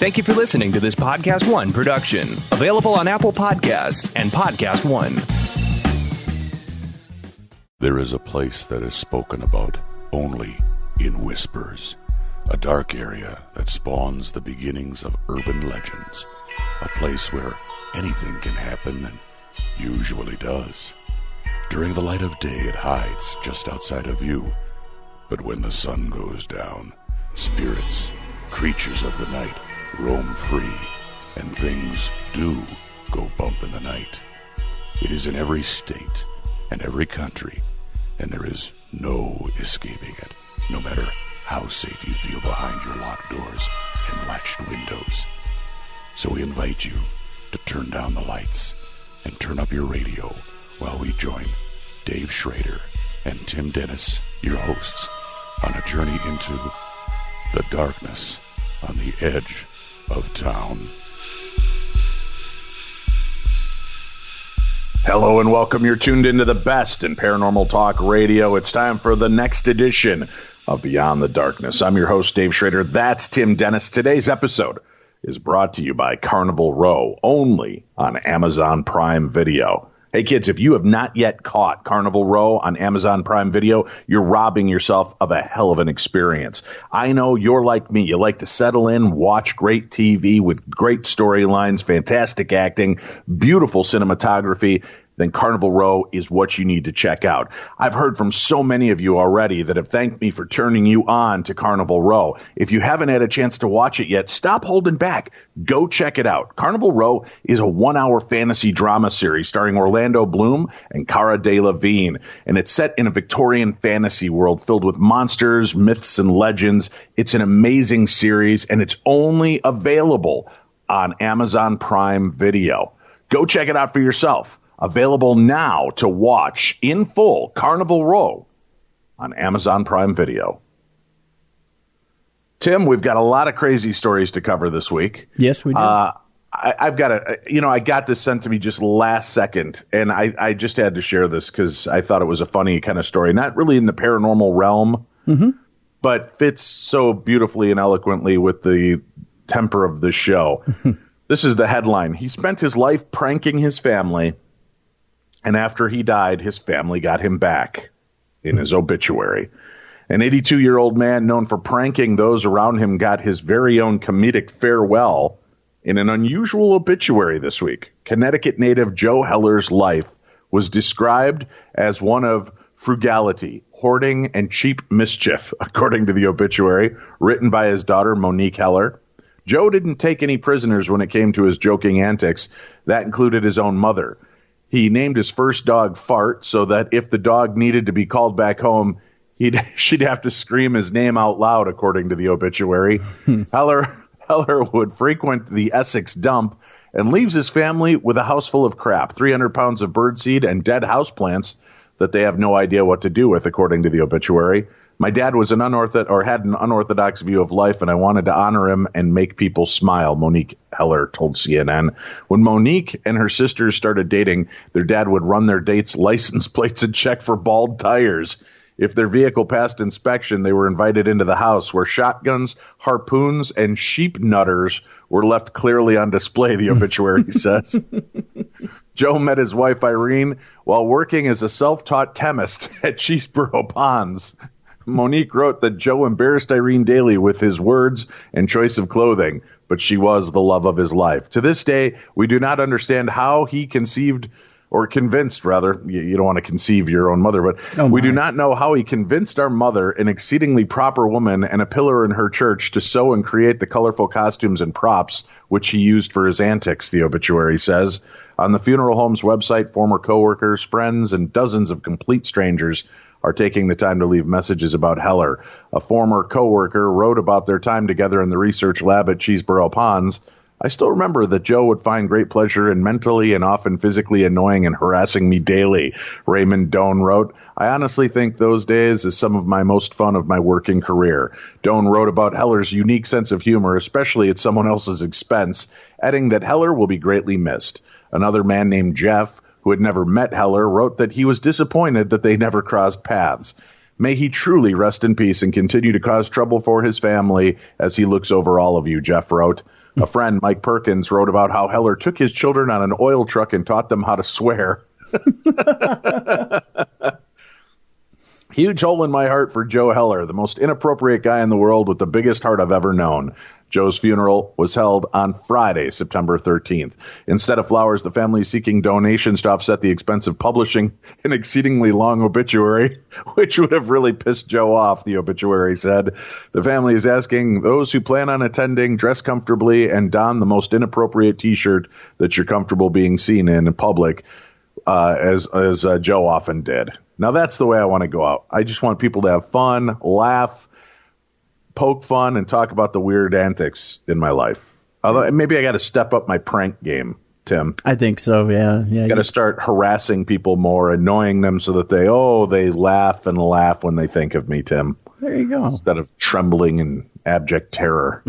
Thank you for listening to this Podcast One production, available on Apple Podcasts and Podcast One. There is a place that is spoken about only in whispers, a dark area that spawns the beginnings of urban legends, a place where anything can happen and usually does. During the light of day, it hides just outside of view, but when the sun goes down, spirits, creatures of the night, roam free, and things do go bump in the night. It is in every state and every country, and there is no escaping it, no matter how safe you feel behind your locked doors and latched windows. So we invite you to turn down the lights and turn up your radio while we join Dave Schrader and Tim Dennis, your hosts, on a journey into the darkness on the edge of town. Hello and welcome. You're tuned into the best in paranormal talk radio. It's time for the next edition of Beyond the Darkness. I'm your host, Dave Schrader. That's Tim Dennis. Today's episode is brought to you by Carnival Row, only on Amazon Prime Video. Hey kids, if you have not yet caught Carnival Row on Amazon Prime Video, you're robbing yourself of a hell of an experience. I know you're like me. You like to settle in, watch great TV with great storylines, fantastic acting, beautiful cinematography. Then Carnival Row is what you need to check out. I've heard from so many of you already that have thanked me for turning you on to Carnival Row. If you haven't had a chance to watch it yet, stop holding back. Go check it out. Carnival Row is a 1-hour fantasy drama series starring Orlando Bloom and Cara Delevingne, and it's set in a Victorian fantasy world filled with monsters, myths, and legends. It's an amazing series, and it's only available on Amazon Prime Video. Go check it out for yourself. Available now to watch in full, Carnival Row on Amazon Prime Video. Tim, we've got a lot of crazy stories to cover this week. Yes, we do. I've got I got this sent to me just last second, and I just had to share this because I thought it was a funny kind of story. Not really in the paranormal realm, but fits so beautifully and eloquently with the temper of the show. This is the headline. He spent his life pranking his family, and after he died, his family got him back in his obituary. An 82-year-old man known for pranking those around him got his very own comedic farewell in an unusual obituary this week. Connecticut native Joe Heller's life was described as one of frugality, hoarding, and cheap mischief, according to the obituary, written by his daughter, Monique Heller. Joe didn't take any prisoners when it came to his joking antics. That included his own mother. He named his first dog Fart so that if the dog needed to be called back home, she'd have to scream his name out loud, according to the obituary. Heller would frequent the Essex dump and leaves his family with a house full of crap, 300 pounds of birdseed and dead houseplants that they have no idea what to do with, according to the obituary. My dad was had an unorthodox view of life, and I wanted to honor him and make people smile, Monique Heller told CNN. When Monique and her sisters started dating, their dad would run their dates' license plates and check for bald tires. If their vehicle passed inspection, they were invited into the house, where shotguns, harpoons, and sheep nutters were left clearly on display, the obituary says. Joe met his wife, Irene, while working as a self-taught chemist at Cheeseboro Ponds. Monique wrote that Joe embarrassed Irene daily with his words and choice of clothing, but she was the love of his life. To this day, we do not understand how he convinced, you don't want to conceive your own mother, but we do not know how he convinced our mother, an exceedingly proper woman and a pillar in her church, to sew and create the colorful costumes and props which he used for his antics, the obituary says. On the funeral home's website, former coworkers, friends, and dozens of complete strangers are taking the time to leave messages about Heller. A former coworker wrote about their time together in the research lab at Cheeseboro Ponds. I still remember that Joe would find great pleasure in mentally and often physically annoying and harassing me daily, Raymond Doan wrote. I honestly think those days is some of my most fun of my working career. Doan wrote about Heller's unique sense of humor, especially at someone else's expense, adding that Heller will be greatly missed. Another man named Jeff, who had never met Heller, wrote that he was disappointed that they never crossed paths. May he truly rest in peace and continue to cause trouble for his family as he looks over all of you, Jeff wrote. A friend, Mike Perkins, wrote about how Heller took his children on an oil truck and taught them how to swear. Huge hole in my heart for Joe Heller, the most inappropriate guy in the world with the biggest heart I've ever known. Joe's funeral was held on Friday, September 13th. Instead of flowers, the family is seeking donations to offset the expense of publishing an exceedingly long obituary, which would have really pissed Joe off, the obituary said. The family is asking those who plan on attending dress comfortably and don the most inappropriate T-shirt that you're comfortable being seen in public, as Joe often did. Now, that's the way I want to go out. I just want people to have fun, laugh, poke fun, and talk about the weird antics in my life. Although maybe I got to step up my prank game, Tim. I think so, yeah. Got to start harassing people more, annoying them so that they laugh and laugh when they think of me, Tim. There you go. Instead of trembling in abject terror.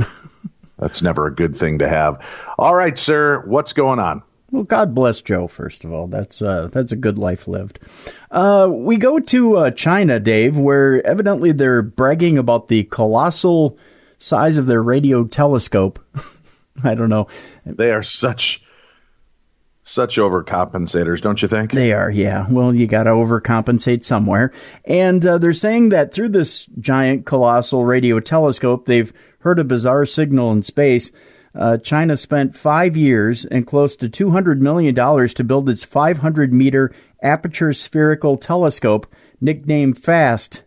That's never a good thing to have. All right, sir, what's going on? Well, God bless Joe, first of all. That's a good life lived. We go to China, Dave, where evidently they're bragging about the colossal size of their radio telescope. I don't know. They are such overcompensators, don't you think? They are, yeah. Well, you got to overcompensate somewhere. And they're saying that through this giant, colossal radio telescope, they've heard a bizarre signal in space. China spent 5 years and close to $200 million to build its 500-meter aperture spherical telescope, nicknamed FAST.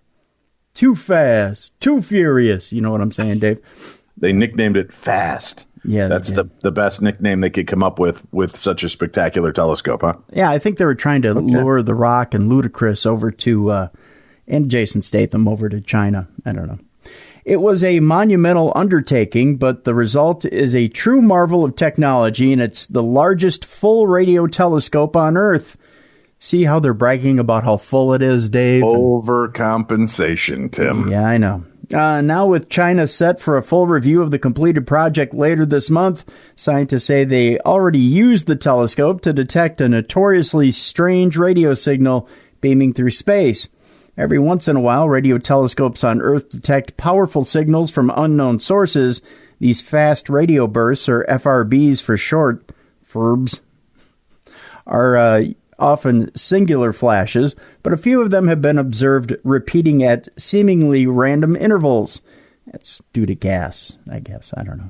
Too fast, too furious. You know what I'm saying, Dave? They nicknamed it FAST. Yeah, that's the best nickname they could come up with such a spectacular telescope, huh? Yeah, I think they were trying to lure The Rock and Ludacris over to, and Jason Statham over to China. I don't know. It was a monumental undertaking, but the result is a true marvel of technology, and it's the largest full radio telescope on Earth. See how they're bragging about how full it is, Dave? Overcompensation, Tim. Yeah, I know. Now with China set for a full review of the completed project later this month, scientists say they already used the telescope to detect a notoriously strange radio signal beaming through space. Every once in a while, radio telescopes on Earth detect powerful signals from unknown sources. These fast radio bursts, or FRBs for short, FRBs, are often singular flashes, but a few of them have been observed repeating at seemingly random intervals. That's due to gas, I guess. I don't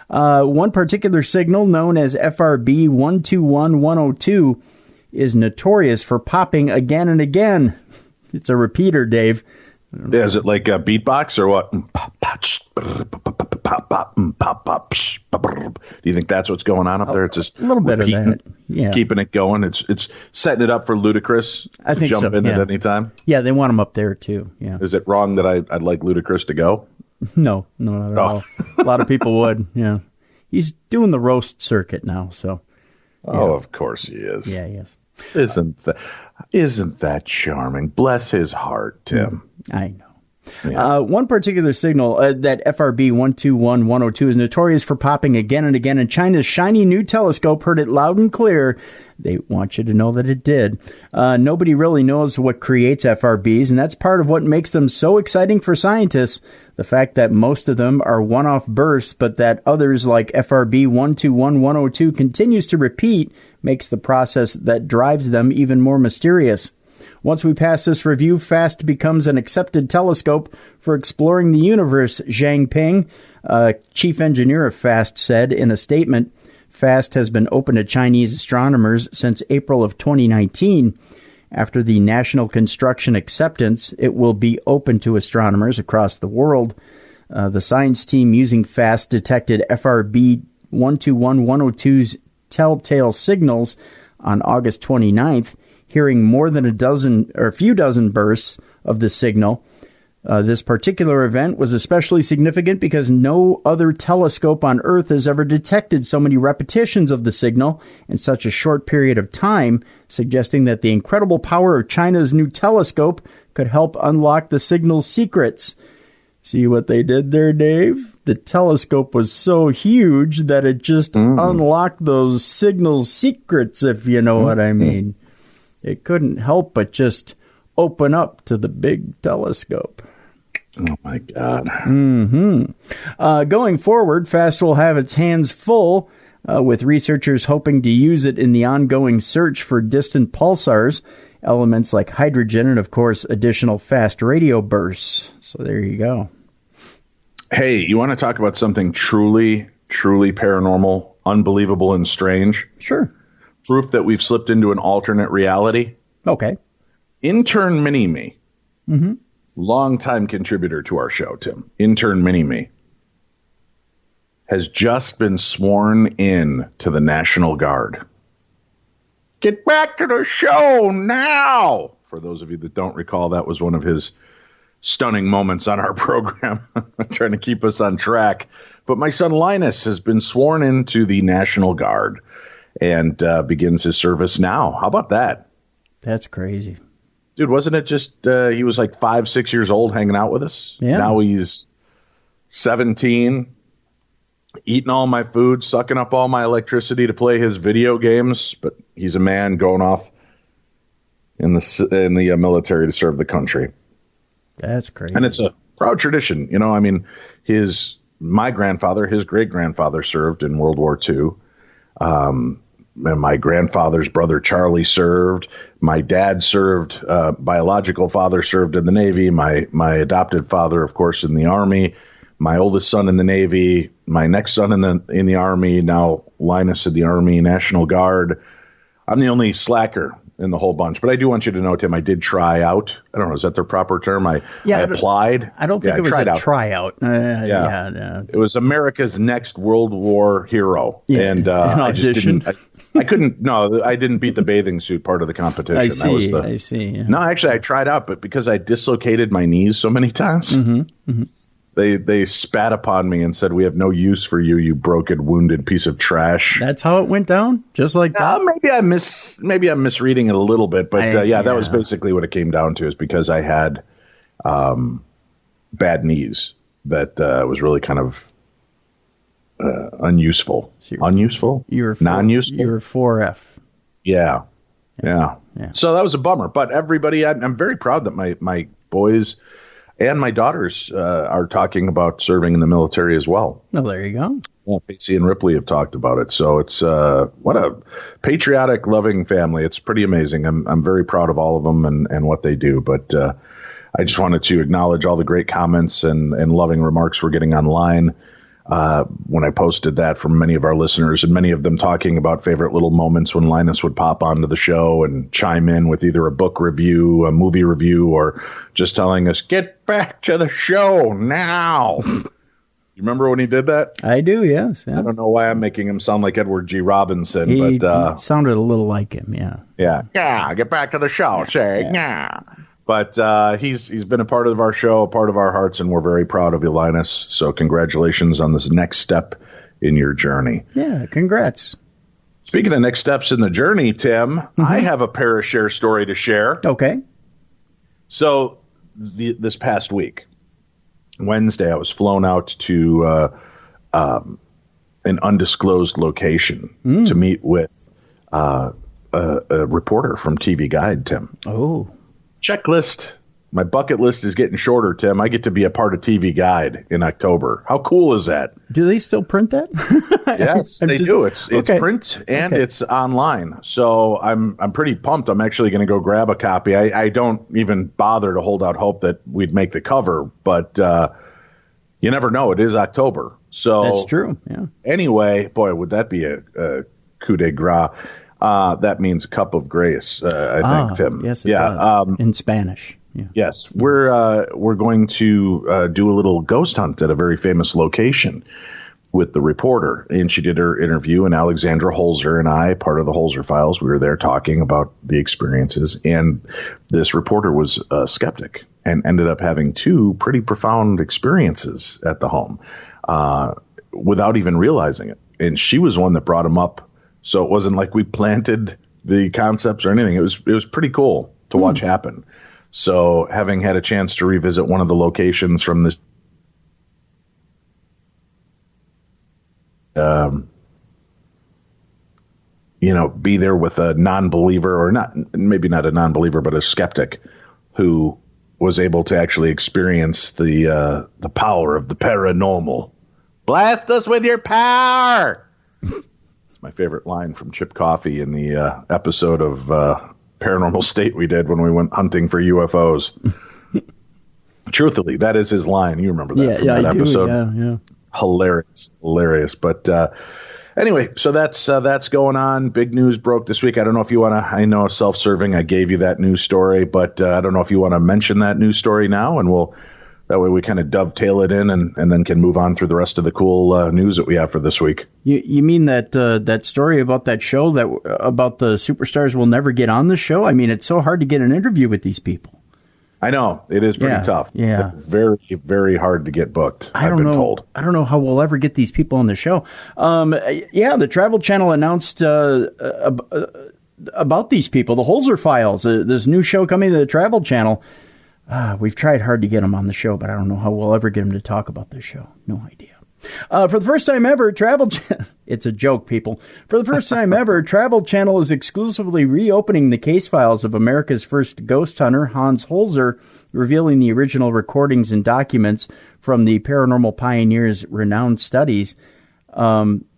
know. One particular signal, known as FRB 121102, is notorious for popping again and again. It's a repeater, Dave. Yeah, is it like a beatbox or what? Do you think that's what's going on up there? It's just a little bit of that. Yeah, keeping it going. It's setting it up for Ludacris to jump in at any time. Yeah, they want him up there too. Yeah. Is it wrong that I'd like Ludacris to go? No, not at all. A lot of people would. Yeah, he's doing the roast circuit now. So. Yeah. Oh, of course he is. Yeah, he is. Isn't that charming? Bless his heart, Tim. I know. Yeah. One particular signal, that FRB 121102, is notorious for popping again and again, and China's shiny new telescope heard it loud and clear. They want you to know that it did. Nobody really knows what creates FRBs, and that's part of what makes them so exciting for scientists. The fact that most of them are one-off bursts, but that others like FRB 121102 continues to repeat makes the process that drives them even more mysterious. Once we pass this review, FAST becomes an accepted telescope for exploring the universe, Zhang Ping, chief engineer of FAST, said in a statement. FAST has been open to Chinese astronomers since April of 2019. After the national construction acceptance, it will be open to astronomers across the world. The science team using FAST detected FRB 121102's telltale signals on August 29th, hearing more than a few dozen bursts of the signal. This particular event was especially significant because no other telescope on Earth has ever detected so many repetitions of the signal in such a short period of time, suggesting that the incredible power of China's new telescope could help unlock the signal's secrets. See what they did there, Dave? The telescope was so huge that it just unlocked those signal secrets, if you know what I mean. It couldn't help but just open up to the big telescope. Oh, my God. Going forward, FAST will have its hands full with researchers hoping to use it in the ongoing search for distant pulsars, elements like hydrogen, and, of course, additional fast radio bursts. So there you go. Hey, you want to talk about something truly, truly paranormal, unbelievable, and strange? Sure. Proof that we've slipped into an alternate reality? Okay. Intern Mini-Me. Longtime contributor to our show, Tim. Intern Mini-Me has just been sworn in to the National Guard. Get back to the show now! For those of you that don't recall, that was one of his stunning moments on our program, trying to keep us on track. But my son Linus has been sworn into the National Guard and begins his service now. How about that? That's crazy. Dude, wasn't it just he was like 5-6 years old hanging out with us? Yeah. Now he's 17, eating all my food, sucking up all my electricity to play his video games. But he's a man going off in the military to serve the country. That's crazy. And it's a proud tradition. You know, I mean, my grandfather, his great-grandfather served in World War II. And my grandfather's brother Charlie served. My dad served. Biological father served in the Navy. My adopted father, of course, in the Army. My oldest son in the Navy. My next son in the Army. Now Linus in the Army National Guard. I'm the only slacker in the whole bunch. But I do want you to know, Tim, I did try out. I don't know, is that the proper term? I applied. I don't think it was a tryout. Yeah. It was America's Next World War Hero. Yeah. And I just didn't. I couldn't. No, I didn't beat the bathing suit part of the competition. I see. I see. Yeah. No, actually, I tried out, but because I dislocated my knees so many times, they spat upon me and said, "We have no use for you, you broken, wounded piece of trash." That's how it went down, just like that. Maybe I'm misreading it a little bit, but that was basically what it came down to. Is because I had bad knees that was really kind of unuseful. So unuseful? Non-useful? You were 4F. Yeah. So that was a bummer. But everybody, I'm very proud that my boys and my daughters are talking about serving in the military as well. Well, there you go. Yeah, Pacey and Ripley have talked about it. So it's what a patriotic, loving family. It's pretty amazing. I'm very proud of all of them and what they do. But I just wanted to acknowledge all the great comments and loving remarks we're getting online. When I posted that from many of our listeners, and many of them talking about favorite little moments when Linus would pop onto the show and chime in with either a book review, a movie review, or just telling us, get back to the show now. You remember when he did that? I do, yes. Yeah. I don't know why I'm making him sound like Edward G. Robinson. He but sounded a little like him, yeah. Yeah, get back to the show, say, yeah. But he's been a part of our show, a part of our hearts, and we're very proud of you, Linus. So congratulations on this next step in your journey. Yeah, congrats. Speaking of next steps in the journey, Tim, I have a Parashare story to share. Okay. So this past week, Wednesday, I was flown out to an undisclosed location to meet with a reporter from TV Guide, Tim. Oh. Checklist. My bucket list is getting shorter, Tim. I get to be a part of TV Guide in October. How cool is that? Do they still print that? Yes, they do. It's print and it's online. So I'm pretty pumped. I'm actually going to go grab a copy. I don't even bother to hold out hope that we'd make the cover, but you never know. It is October. So that's true. Yeah. Anyway, boy, would that be a coup de grace. That means cup of grace, I think, Tim. Yes, it does. In Spanish. Yeah. Yes, we're going to do a little ghost hunt at a very famous location with the reporter, and she did her interview. And Alexandra Holzer and I, part of the Holzer Files, we were there talking about the experiences. And this reporter was a skeptic and ended up having two pretty profound experiences at the home without even realizing it. And she was one that brought him up. So it wasn't like we planted the concepts or anything. It was pretty cool to watch happen. So having had a chance to revisit one of the locations from this, be there with a non-believer, or maybe not a non-believer, but a skeptic who was able to actually experience the power of the paranormal. Blast us with your power! It's my favorite line from Chip Coffey in the episode of Paranormal State we did when we went hunting for UFOs. Truthfully, that is his line. You remember that from that episode? Yeah. Hilarious. But anyway, so that's going on. Big news broke this week. I don't know if you want to. I know self-serving. I gave you that news story, but I don't know if you want to mention that news story now, and that way we kind of dovetail it in, and then can move on through the rest of the cool news that we have for this week. You mean that story about that show about the superstars will never get on the show? I mean, it's so hard to get an interview with these people. I know. It is pretty tough. Yeah. Very, very hard to get booked, I've been told. I don't know how we'll ever get these people on the show. The Travel Channel announced about these people, the Holzer Files, this new show coming to the Travel Channel. We've tried hard to get them on the show, but I don't know how we'll ever get them to talk about this show. No idea. For the first time ever, it's a joke, people. For the first time ever, Travel Channel is exclusively reopening the case files of America's first ghost hunter, Hans Holzer, revealing the original recordings and documents from the paranormal pioneer's renowned studies.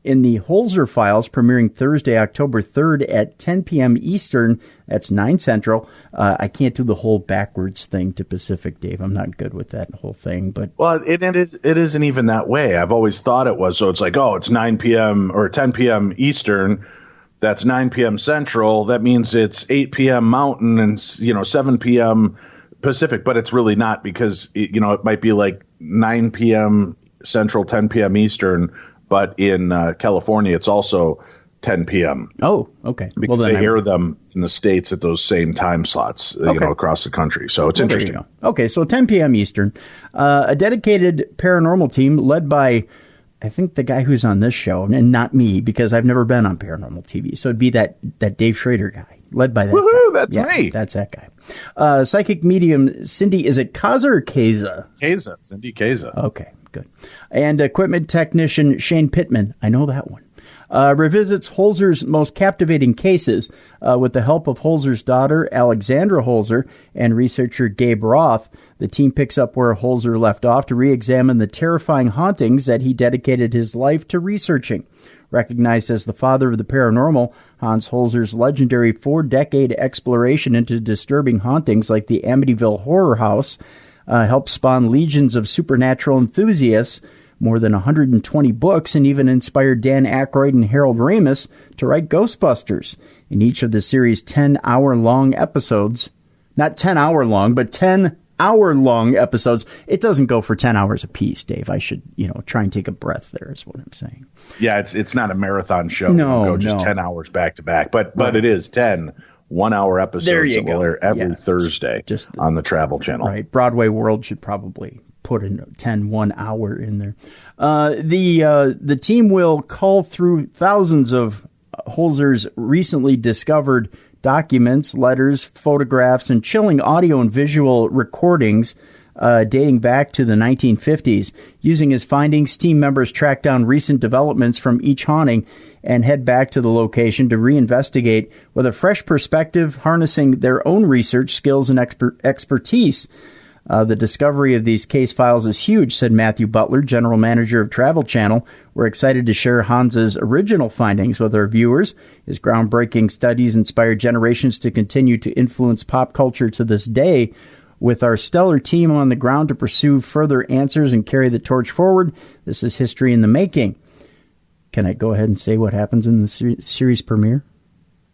In the Holzer Files, premiering Thursday, October 3rd at 10 p.m. Eastern, that's 9 Central. I can't do the whole backwards thing to Pacific, Dave. I'm not good with that whole thing. But well, it isn't even that way. I've always thought it was. So it's like, it's 9 p.m. or 10 p.m. Eastern. That's 9 p.m. Central. That means it's 8 p.m. Mountain and 7 p.m. Pacific. But it's really not, because it might be like 9 p.m. Central, 10 p.m. Eastern. But in California, it's also 10 p.m. Oh, okay. Because they hear them in the States at those same time slots, across the country. So it's interesting. Okay, so 10 p.m. Eastern. A dedicated paranormal team led by, I think, the guy who's on this show, and not me, because I've never been on paranormal TV. So it'd be that Dave Schrader guy, led by that Woohoo, guy. That's me. That's that guy. Psychic medium Cindy, is it Kaza or Kaza? Kaza, Cindy Kaza. Okay. Good. And equipment technician Shane Pittman, I know that one, revisits Holzer's most captivating cases with the help of Holzer's daughter, Alexandra Holzer, and researcher Gabe Roth. The team picks up where Holzer left off to re-examine the terrifying hauntings that he dedicated his life to researching. Recognized as the father of the paranormal, Hans Holzer's legendary 4-decade exploration into disturbing hauntings like the Amityville Horror House helped spawn legions of supernatural enthusiasts, more than 120 books, and even inspired Dan Aykroyd and Harold Ramis to write Ghostbusters. In each of the series' 10-hour-long episodes, not 10-hour-long, but 10-hour-long episodes. It doesn't go for 10 hours apiece, Dave. I should, try and take a breath there is what I'm saying. Yeah, it's not a marathon show. No, just 10 hours back to back, but it is 10 1-hour episodes that will air every Thursday on the Travel Channel. Right. Broadway World should probably put in 10 1-hour in there. The team will cull through thousands of Holzer's recently discovered documents, letters, photographs, and chilling audio and visual recordings dating back to the 1950s. Using his findings, team members track down recent developments from each haunting and head back to the location to reinvestigate with a fresh perspective, harnessing their own research skills and expertise. The discovery of these case files is huge, said Matthew Butler, general manager of Travel Channel. We're excited to share Hans's original findings with our viewers. His groundbreaking studies inspired generations to continue to influence pop culture to this day. With our stellar team on the ground to pursue further answers and carry the torch forward, this is history in the making. Can I go ahead and say what happens in the series premiere?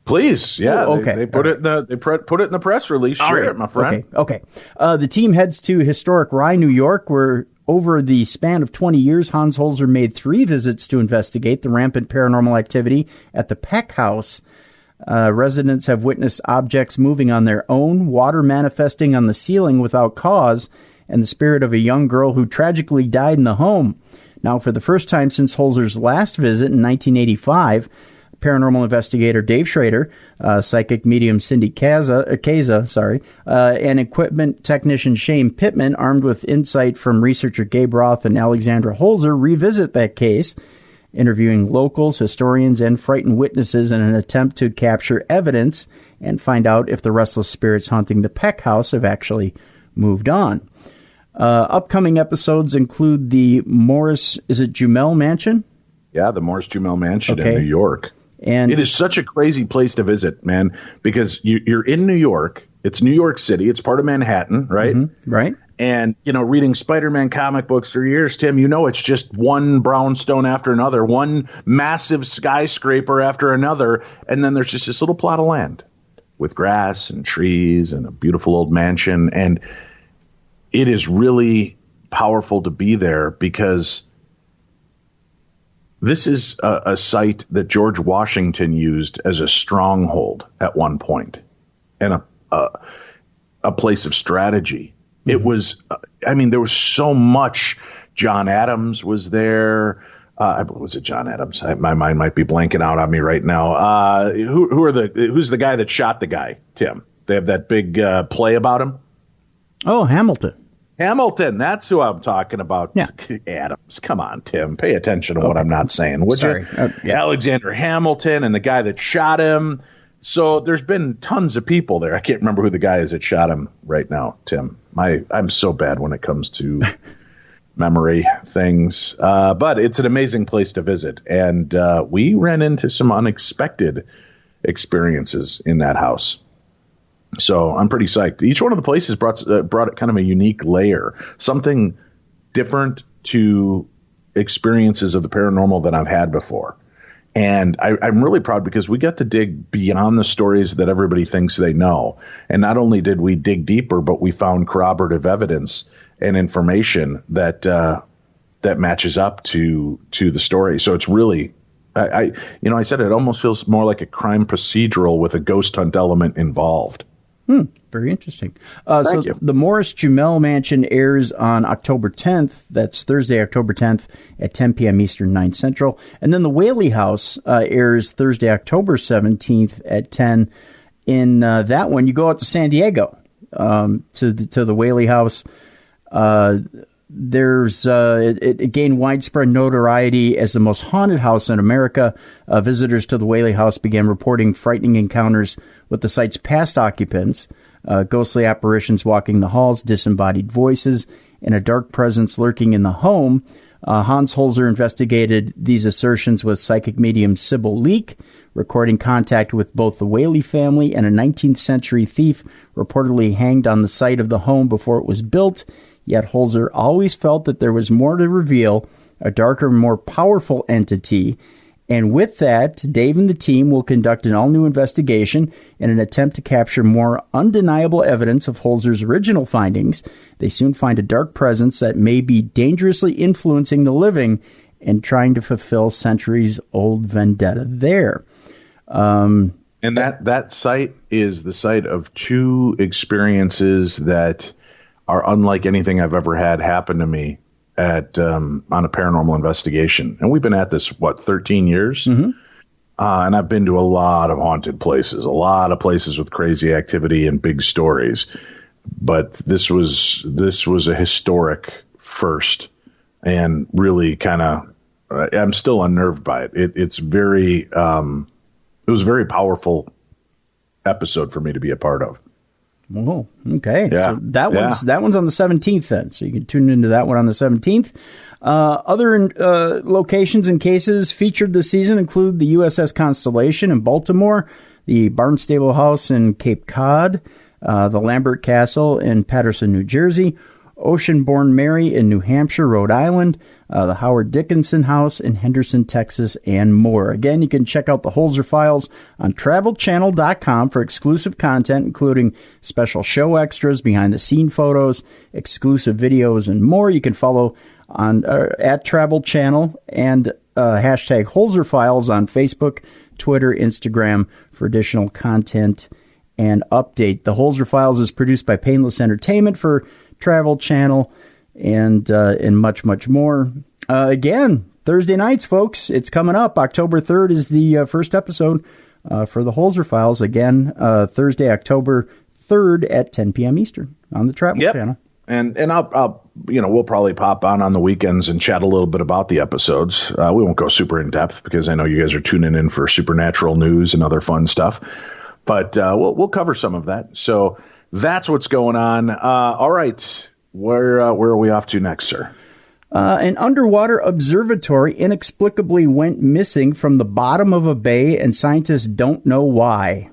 Please, yeah. Oh, okay. They put it in the press release. Share it, my friend. Okay. The team heads to historic Rye, New York, where over the span of 20 years, Hans Holzer made 3 visits to investigate the rampant paranormal activity at the Peck House. Residents have witnessed objects moving on their own, water manifesting on the ceiling without cause, and the spirit of a young girl who tragically died in the home. Now, for the first time since Holzer's last visit in 1985, paranormal investigator Dave Schrader, psychic medium Cindy Kaza, and equipment technician Shane Pittman, armed with insight from researcher Gabe Roth and Alexandra Holzer, revisit that case. interviewing locals, historians, and frightened witnesses in an attempt to capture evidence and find out if the restless spirits haunting the Peck House have actually moved on. Upcoming episodes include the Morris, is it Jumel Mansion? Yeah, the Morris Jumel Mansion in New York. And it is such a crazy place to visit, man, because you're in New York. It's New York City. It's part of Manhattan, right? Mm-hmm, right. And, reading Spider-Man comic books for years, Tim, it's just one brownstone after another, one massive skyscraper after another. And then there's just this little plot of land with grass and trees and a beautiful old mansion. And it is really powerful to be there because this is a site that George Washington used as a stronghold at one point and a place of strategy. Mm-hmm. It was, there was so much. John Adams was there. Was it John Adams? My mind might be blanking out on me right now. Who's the guy that shot the guy, Tim? They have that big play about him. Oh, Hamilton. Hamilton, that's who I'm talking about. Yeah. Adams, come on, Tim. Pay attention to what I'm not saying, would you? Yeah. Alexander Hamilton and the guy that shot him. So there's been tons of people there. I can't remember who the guy is that shot him right now, Tim. I'm so bad when it comes to memory things. But it's an amazing place to visit. And we ran into some unexpected experiences in that house. So I'm pretty psyched. Each one of the places brought kind of a unique layer, something different to experiences of the paranormal than I've had before. And I'm really proud because we got to dig beyond the stories that everybody thinks they know. And not only did we dig deeper, but we found corroborative evidence and information that matches up to the story. So it's really, I said it almost feels more like a crime procedural with a ghost hunt element involved. Very interesting. Thank you. The Morris Jumel Mansion airs on October 10th. That's Thursday, October 10th at 10 p.m. Eastern, 9 Central. And then the Whaley House airs Thursday, October 17th at 10. In that one, you go out to San Diego to the Whaley House. It gained widespread notoriety as the most haunted house in America. Visitors to the Whaley House began reporting frightening encounters with the site's past occupants, ghostly apparitions walking the halls, disembodied voices, and a dark presence lurking in the home. Hans Holzer investigated these assertions with psychic medium Sybil Leek, recording contact with both the Whaley family and a 19th century thief reportedly hanged on the site of the home before it was built. Yet Holzer always felt that there was more to reveal, a darker, more powerful entity. And with that, Dave and the team will conduct an all-new investigation in an attempt to capture more undeniable evidence of Holzer's original findings. They soon find a dark presence that may be dangerously influencing the living and trying to fulfill centuries-old vendetta there. And that site is the site of two experiences that are unlike anything I've ever had happen to me on a paranormal investigation. And we've been at this, 13 years? Mm-hmm. And I've been to a lot of haunted places, a lot of places with crazy activity and big stories. But this was a historic first and really kind of, I'm still unnerved by it. It was a very powerful episode for me to be a part of. Oh, okay. Yeah. So that one's on the 17th then. So you can tune into that one on the 17th. Other locations and cases featured this season include the USS Constellation in Baltimore, the Barnstable House in Cape Cod, the Lambert Castle in Paterson, New Jersey, Oceanborn Mary in New Hampshire, Rhode Island, the Howard Dickinson House in Henderson, Texas, and more. Again, you can check out the Holzer Files on TravelChannel.com for exclusive content, including special show extras, behind-the-scene photos, exclusive videos, and more. You can follow on at Travel Channel and hashtag Holzer Files on Facebook, Twitter, Instagram for additional content and update. The Holzer Files is produced by Painless Entertainment for Travel Channel and much, much more. Again, Thursday nights, folks. It's coming up. October 3rd is the first episode for the Holzer Files. Again, Thursday, October 3rd at 10 p.m. Eastern on the Travel Channel. And I'll we'll probably pop on the weekends and chat a little bit about the episodes. We won't go super in depth because I know you guys are tuning in for supernatural news and other fun stuff. But we'll cover some of that. So that's what's going on. All right. Where are we off to next, sir? An underwater observatory inexplicably went missing from the bottom of a bay, and scientists don't know why.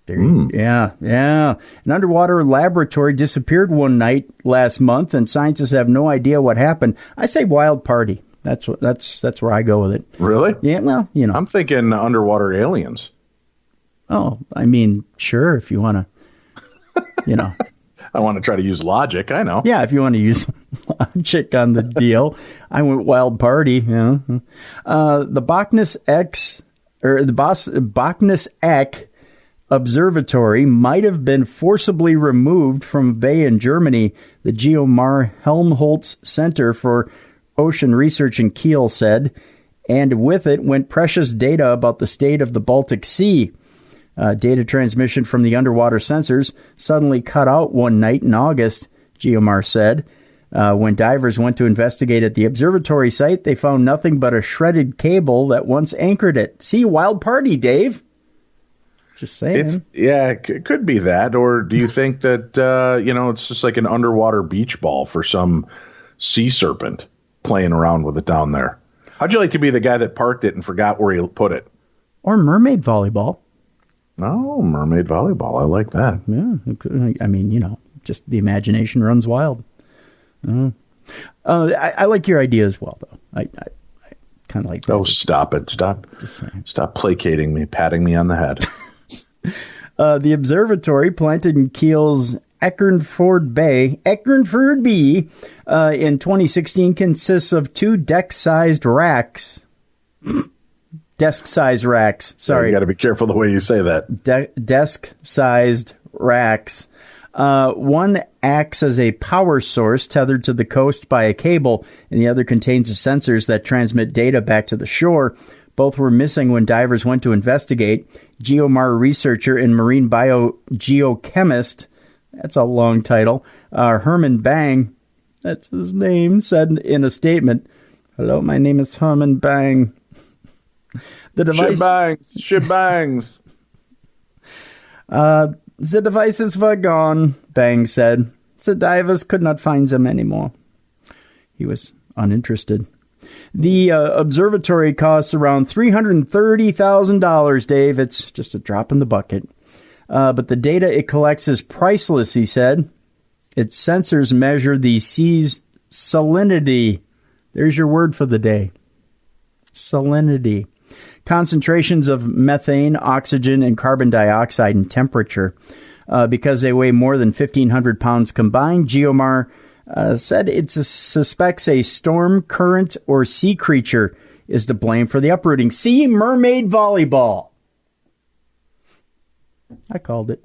Yeah. An underwater laboratory disappeared one night last month, and scientists have no idea what happened. I say wild party. That's where I go with it. Really? Yeah. Well, I'm thinking underwater aliens. Oh, I mean, sure. If you want to, I want to try to use logic. I know. Yeah, if you want to use logic on the deal, I went wild party. The Bacchus Eck Observatory might have been forcibly removed from a bay in Germany, the Geomar Helmholtz Center for Ocean Research in Kiel said, and with it went precious data about the state of the Baltic Sea. Data transmission from the underwater sensors suddenly cut out one night in August, Geomar said. When divers went to investigate at the observatory site, they found nothing but a shredded cable that once anchored it. See, wild party, Dave. Just saying. It could be that. Or do you think that, it's just like an underwater beach ball for some sea serpent playing around with it down there? How'd you like to be the guy that parked it and forgot where he put it? Or mermaid volleyball. Oh, mermaid volleyball. I like that. Yeah. I mean, just the imagination runs wild. I like your idea as well, though. I kind of like that. Oh, stop it. Stop placating me, patting me on the head. The observatory, planted in Kiel's Eckernford B, in 2016, consists of two desk-sized racks. Desk-sized racks. Sorry. You got to be careful the way you say that. Desk-sized racks. One acts as a power source tethered to the coast by a cable, and the other contains the sensors that transmit data back to the shore. Both were missing when divers went to investigate. Geomar researcher and marine biogeochemist, that's a long title, Herman Bang, that's his name, said in a statement, "Hello, my name is Herman Bang." The device... Shebangs. The devices were gone, Bang said. The divers could not find them anymore. He was uninterested. The observatory costs around $330,000, Dave. It's just a drop in the bucket. But the data it collects is priceless, he said. Its sensors measure the sea's salinity. There's your word for the day. Salinity. Concentrations of methane, oxygen, and carbon dioxide and temperature. Because they weigh more than 1,500 pounds combined, Geomar said it suspects a storm, current, or sea creature is to blame for the uprooting. See, mermaid volleyball. I called it.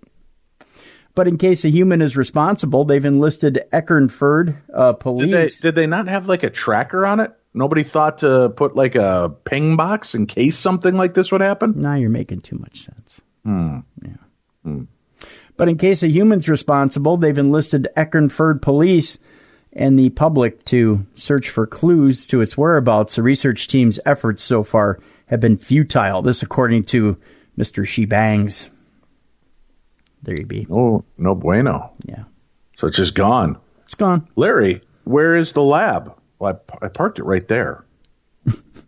But in case a human is responsible, they've enlisted Eckernford police. Did they not have like a tracker on it? Nobody thought to put like a ping box in case something like this would happen? Now you're making too much sense. Yeah. But in case a human's responsible, they've enlisted Eckernford police and the public to search for clues to its whereabouts. The research team's efforts so far have been futile. This according to Mr. Shebangs. There you be. Oh, no bueno. Yeah. So it's just gone. It's gone. Larry, where is the lab? Well, I parked it right there.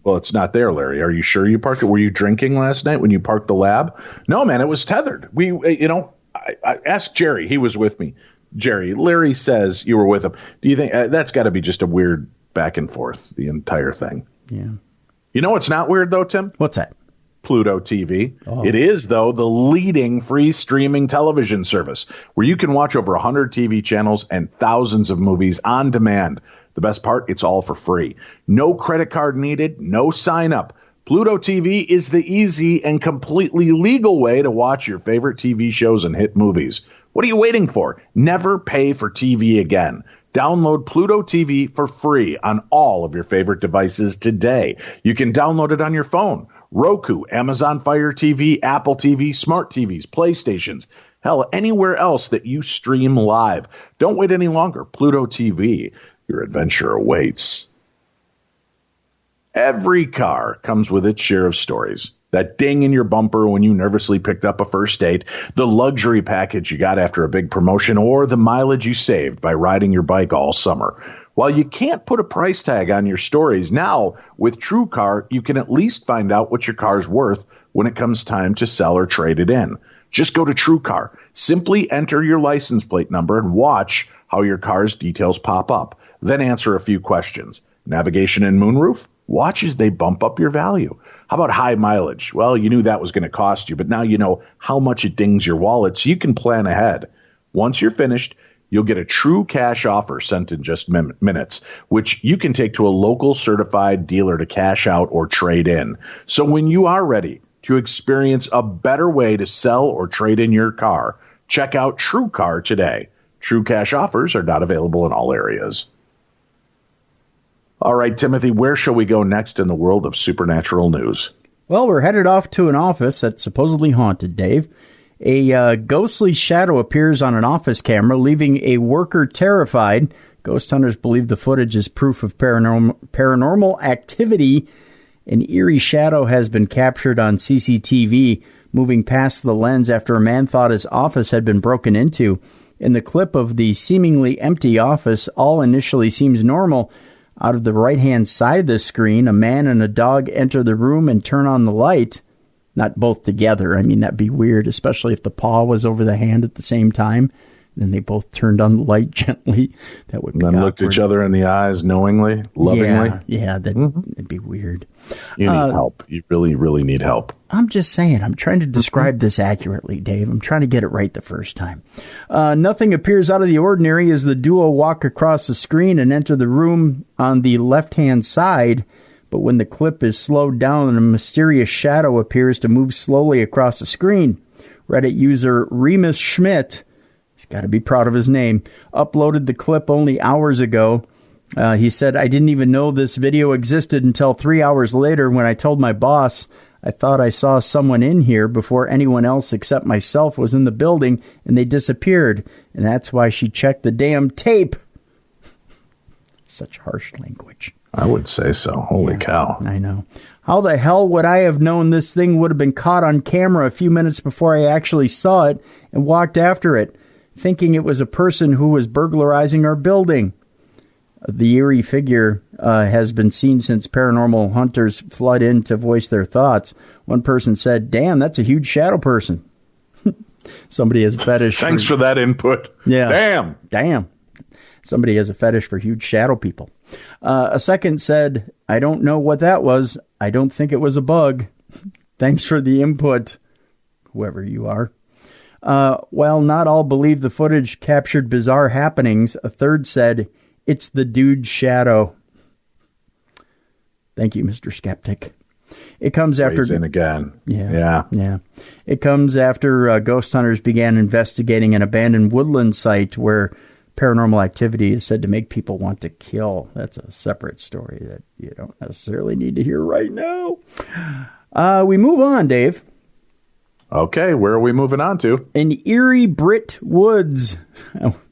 Well, it's not there, Larry. Are you sure you parked it? Were you drinking last night when you parked the lab? No, man, it was tethered. I asked Jerry. He was with me. Jerry, Larry says you were with him. Do you think that's got to be just a weird back and forth, the entire thing? Yeah. You know what's not weird, though, Tim? What's that? Pluto TV. Oh. It is, though, the leading free streaming television service where you can watch over 100 TV channels and thousands of movies on demand. The best part, it's all for free. No credit card needed, no sign up. Pluto TV is the easy and completely legal way to watch your favorite TV shows and hit movies. What are you waiting for? Never pay for TV again. Download Pluto TV for free on all of your favorite devices today. You can download it on your phone, Roku, Amazon Fire TV, Apple TV, smart TVs, PlayStations. Hell, anywhere else that you stream live. Don't wait any longer. Pluto TV, your adventure awaits. Every car comes with its share of stories. That ding in your bumper when you nervously picked up a first date, the luxury package you got after a big promotion, or the mileage you saved by riding your bike all summer. While you can't put a price tag on your stories, now with TrueCar, you can at least find out what your car's worth when it comes time to sell or trade it in. Just go to TrueCar. Simply enter your license plate number and watch how your car's details pop up. Then answer a few questions. Navigation and moonroof? Watch as they bump up your value. How about high mileage? Well, you knew that was going to cost you, but now you know how much it dings your wallet, so you can plan ahead. Once you're finished, you'll get a true cash offer sent in just minutes, which you can take to a local certified dealer to cash out or trade in. So when you are ready to experience a better way to sell or trade in your car, check out TrueCar today. True cash offers are not available in all areas. All right, Timothy, where shall we go next in the world of supernatural news? Well, we're headed off to an office that's supposedly haunted, Dave. A ghostly shadow appears on an office camera, leaving a worker terrified. Ghost hunters believe the footage is proof of paranormal activity. An eerie shadow has been captured on CCTV, moving past the lens after a man thought his office had been broken into. In the clip of the seemingly empty office, all initially seems normal. Out of the right-hand side of the screen, a man and a dog enter the room and turn on the light. Not both together. I mean, that'd be weird, especially if the paw was over the hand at the same time. Then they both turned on the light gently. That would be and then looked each other in the eyes knowingly, lovingly. Yeah, that'd be weird. You need help. You really, really need help. I'm just saying. I'm trying to describe this accurately, Dave. I'm trying to get it right the first time. Nothing appears out of the ordinary as the duo walk across the screen and enter the room on the left-hand side. But when the clip is slowed down, a mysterious shadow appears to move slowly across the screen. Reddit user Remus Schmidt, he's got to be proud of his name, uploaded the clip only hours ago. He said, "I didn't even know this video existed until 3 hours later when I told my boss. I thought I saw someone in here before anyone else except myself was in the building, and they disappeared. And that's why she checked the damn tape." Such harsh language. I would say so. Holy cow. I know. How the hell would I have known this thing would have been caught on camera a few minutes before I actually saw it and walked after it, thinking it was a person who was burglarizing our building? The eerie figure has been seen since paranormal hunters flood in to voice their thoughts. One person said, "Damn, that's a huge shadow person." Somebody has a fetish. Thanks for that input. Yeah. Damn. Somebody has a fetish for huge shadow people. A second said, "I don't know what that was. I don't think it was a bug. Thanks for the input," whoever you are. While not all believe the footage captured bizarre happenings, a third said, "It's the dude's shadow." Thank you, Mr. Skeptic. It comes after... in again. Yeah. It comes after ghost hunters began investigating an abandoned woodland site where paranormal activity is said to make people want to kill. That's a separate story that you don't necessarily need to hear right now. We move on, Dave. Okay, where are we moving on to? In Erie Britt Woods.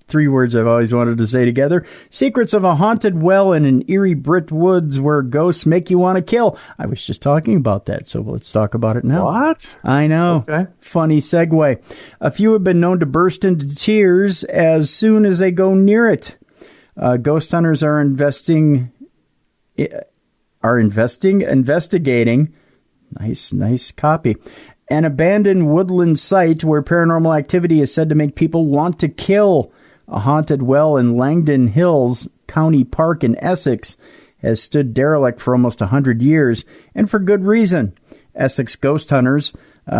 3 words I've always wanted to say together. Secrets of a haunted well in an Erie Britt Woods where ghosts make you want to kill. I was just talking about that, so let's talk about it now. What? I know. Okay. Funny segue. A few have been known to burst into tears as soon as they go near it. Ghost hunters are investigating. Nice copy. An abandoned woodland site where paranormal activity is said to make people want to kill. A haunted well in Langdon Hills County Park in Essex has stood derelict for almost 100 years, and for good reason. Essex ghost hunters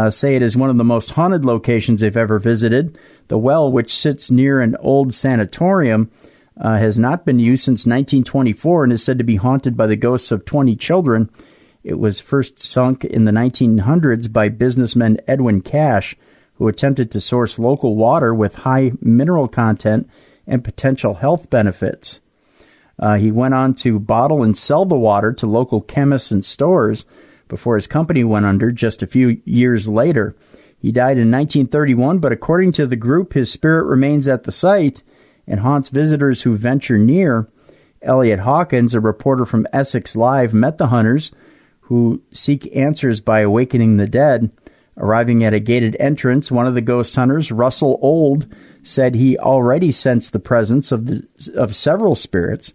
say it is one of the most haunted locations they've ever visited. The well, which sits near an old sanatorium, has not been used since 1924 and is said to be haunted by the ghosts of 20 children. It was first sunk in the 1900s by businessman Edwin Cash, who attempted to source local water with high mineral content and potential health benefits. He went on to bottle and sell the water to local chemists and stores before his company went under just a few years later. He died in 1931, but according to the group, his spirit remains at the site and haunts visitors who venture near. Elliot Hawkins, a reporter from Essex Live, met the hunters who seek answers by awakening the dead. Arriving at a gated entrance, one of the ghost hunters, Russell Old, said he already sensed the presence of several spirits.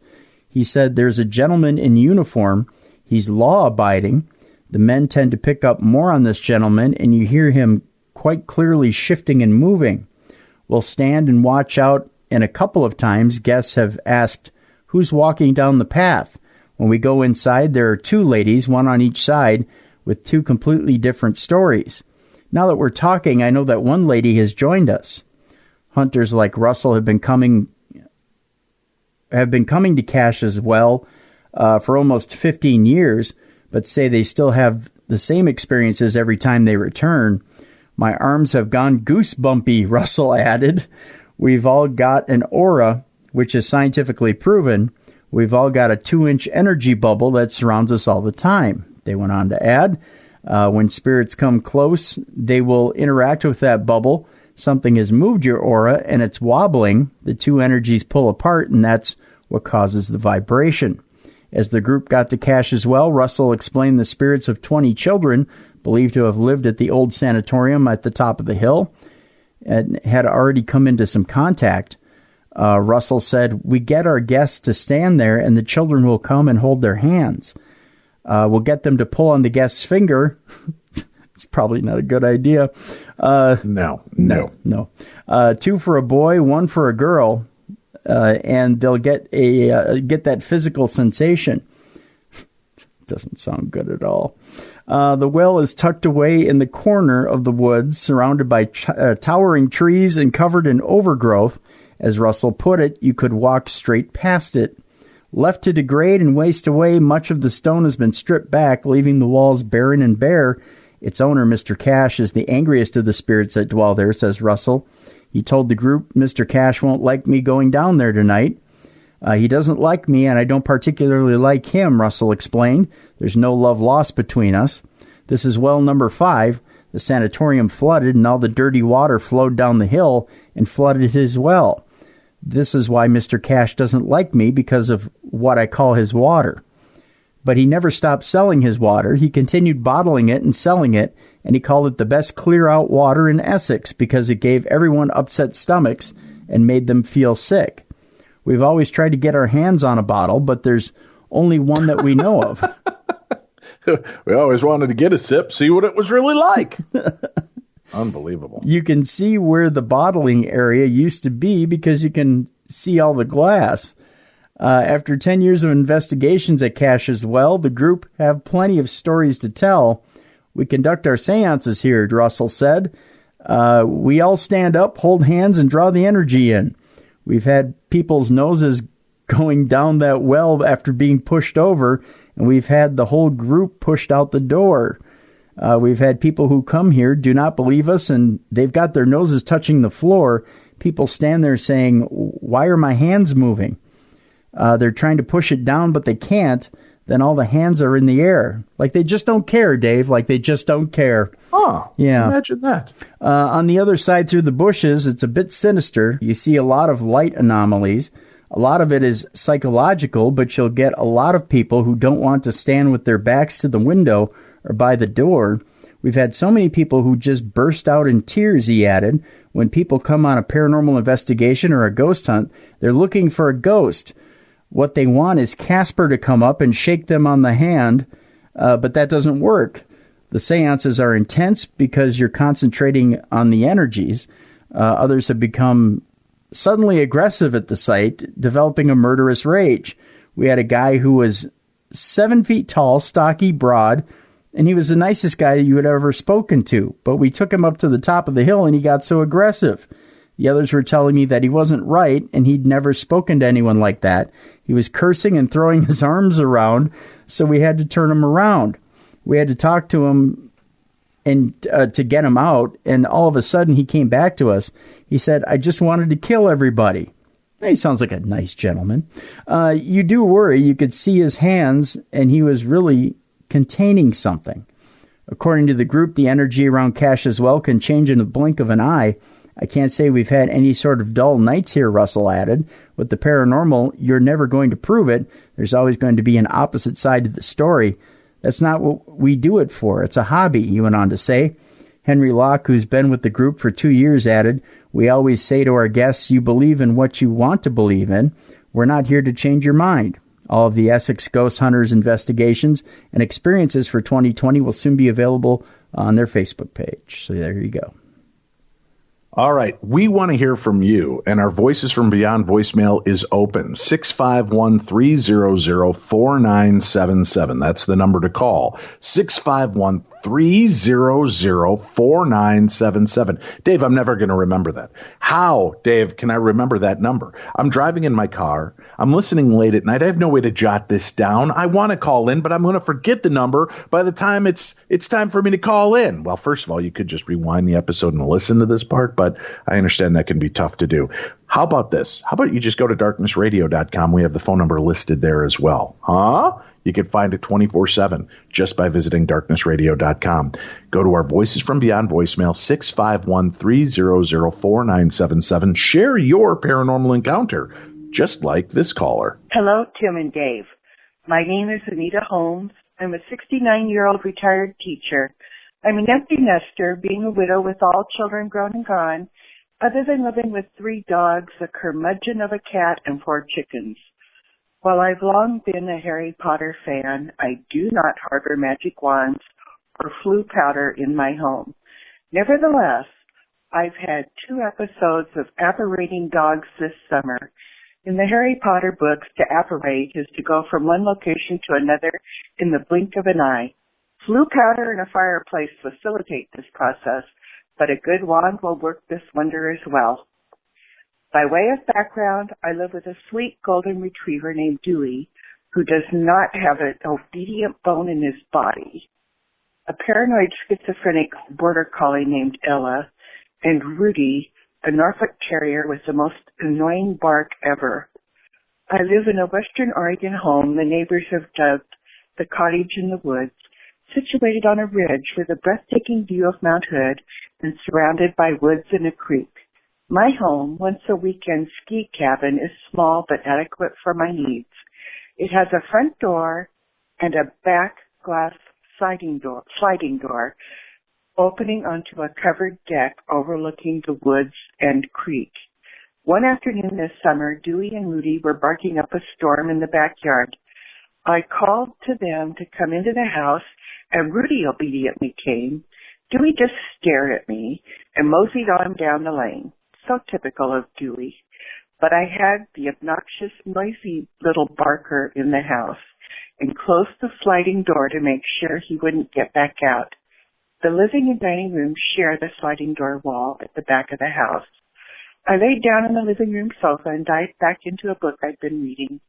He said, "There's a gentleman in uniform. He's law-abiding. The men tend to pick up more on this gentleman, and you hear him quite clearly shifting and moving. We'll stand and watch out, and a couple of times guests have asked, 'Who's walking down the path?' When we go inside, there are two ladies, one on each side, with two completely different stories. Now that we're talking, I know that one lady has joined us." Hunters like Russell have been coming to Cache as well for almost 15 years, but say they still have the same experiences every time they return. "My arms have gone goosebumpy," Russell added. "We've all got an aura, which is scientifically proven. We've all got a 2-inch energy bubble that surrounds us all the time." They went on to add, when spirits come close, they will interact with that bubble. Something has moved your aura and it's wobbling. The two energies pull apart, and that's what causes the vibration. As the group got to Cache as well, Russell explained the spirits of 20 children believed to have lived at the old sanatorium at the top of the hill and had already come into some contact. Russell said, "We get our guests to stand there, and the children will come and hold their hands. We'll get them to pull on the guest's finger." It's probably not a good idea. No. 2 for a boy, 1 for a girl, and they'll get that physical sensation. Doesn't sound good at all. The well is tucked away in the corner of the woods, surrounded by towering trees and covered in overgrowth. As Russell put it, you could walk straight past it. Left to degrade and waste away, much of the stone has been stripped back, leaving the walls barren and bare. Its owner, Mr. Cache, is the angriest of the spirits that dwell there, says Russell. He told the group, "Mr. Cache won't like me going down there tonight." He doesn't like me, and I don't particularly like him, Russell explained. "There's no love lost between us. This is well number 5. The sanatorium flooded, and all the dirty water flowed down the hill and flooded his well. This is why Mr. Cache doesn't like me, because of what I call his water." But he never stopped selling his water. He continued bottling it and selling it, and he called it the best clear-out water in Essex because it gave everyone upset stomachs and made them feel sick. "We've always tried to get our hands on a bottle, but there's only one that we know of." We always wanted to get a sip, see what it was really like. Unbelievable. "You can see where the bottling area used to be because you can see all the glass." After 10 years of investigations at Cache as well, the group have plenty of stories to tell. "We conduct our seances here," Russell said. "We all stand up, hold hands, and draw the energy in. We've had people's noses going down that well after being pushed over, and we've had the whole group pushed out the door. We've had people who come here, do not believe us, and they've got their noses touching the floor. People stand there saying, 'Why are my hands moving?' They're trying to push it down, but they can't. Then all the hands are in the air. Like they just don't care, Dave. Like they just don't care." Oh, yeah. Imagine that. On the other side through the bushes, it's a bit sinister. You see a lot of light anomalies. A lot of it is psychological, but you'll get a lot of people who don't want to stand with their backs to the window or by the door. We've had so many people who just burst out in tears, he added. When people come on a paranormal investigation or a ghost hunt, they're looking for a ghost. What they want is Casper to come up and shake them on the hand, but that doesn't work. The seances are intense because you're concentrating on the energies. Others have become suddenly aggressive at the site, developing a murderous rage. We had a guy who was 7 feet tall, stocky, broad, and he was the nicest guy you had ever spoken to. But we took him up to the top of the hill, and he got so aggressive. The others were telling me that he wasn't right, and he'd never spoken to anyone like that. He was cursing and throwing his arms around, so we had to turn him around. We had to talk to him and to get him out, and all of a sudden he came back to us. He said, "I just wanted to kill everybody." He sounds like a nice gentleman. You do worry. You could see his hands, and he was really containing something. According to the group, the energy around Cash as well can change in the blink of an eye. I can't say we've had any sort of dull nights here, Russell added. With the paranormal, you're never going to prove it. There's always going to be an opposite side to the story. That's not what we do it for. It's a hobby, he went on to say. Henry Locke, who's been with the group for 2 years, added, we always say to our guests, you believe in what you want to believe in. We're not here to change your mind. All of the Essex Ghost Hunters investigations and experiences for 2020 will soon be available on their Facebook page. So there you go. All right. We want to hear from you, and our Voices from Beyond voicemail is open. 651-300-4977. That's the number to call. 651-300-4977. Dave, I'm never going to remember that. How, Dave, can I remember that number? I'm driving in my car. I'm listening late at night. I have no way to jot this down. I want to call in, but I'm going to forget the number by the time it's time for me to call in. Well, first of all, you could just rewind the episode and listen to this part, but I understand that can be tough to do. How about this? How about you just go to darknessradio.com? We have the phone number listed there as well. Huh? You can find it 24/7 just by visiting darknessradio.com. Go to our Voices from Beyond voicemail, 651-300-4977. Share your paranormal encounter, just like this caller. Hello, Tim and Dave. My name is Anita Holmes. I'm a 69-year-old retired teacher. I'm an empty nester, being a widow with all children grown and gone, other than living with 3 dogs, a curmudgeon of a cat, and 4 chickens. While I've long been a Harry Potter fan, I do not harbor magic wands or flu powder in my home. Nevertheless, I've had 2 episodes of apparating dogs this summer. In the Harry Potter books, to apparate is to go from one location to another in the blink of an eye. Flu powder and a fireplace facilitate this process, but a good wand will work this wonder as well. By way of background, I live with a sweet golden retriever named Dewey, who does not have an obedient bone in his body, a paranoid schizophrenic border collie named Ella, and Rudy, a Norfolk Terrier with the most annoying bark ever. I live in a Western Oregon home the neighbors have dubbed the Cottage in the Woods, situated on a ridge with a breathtaking view of Mount Hood and surrounded by woods and a creek. My home, once a weekend ski cabin, is small but adequate for my needs. It has a front door and a back glass sliding door opening onto a covered deck overlooking the woods and creek. One afternoon this summer, Dewey and Rudy were barking up a storm in the backyard. I called to them to come into the house, and Rudy obediently came. Dewey just stared at me and moseyed on down the lane. So typical of Dewey. But I had the obnoxious, noisy little barker in the house and closed the sliding door to make sure he wouldn't get back out. The living and dining room share the sliding door wall at the back of the house. I laid down on the living room sofa and dived back into a book I'd been reading.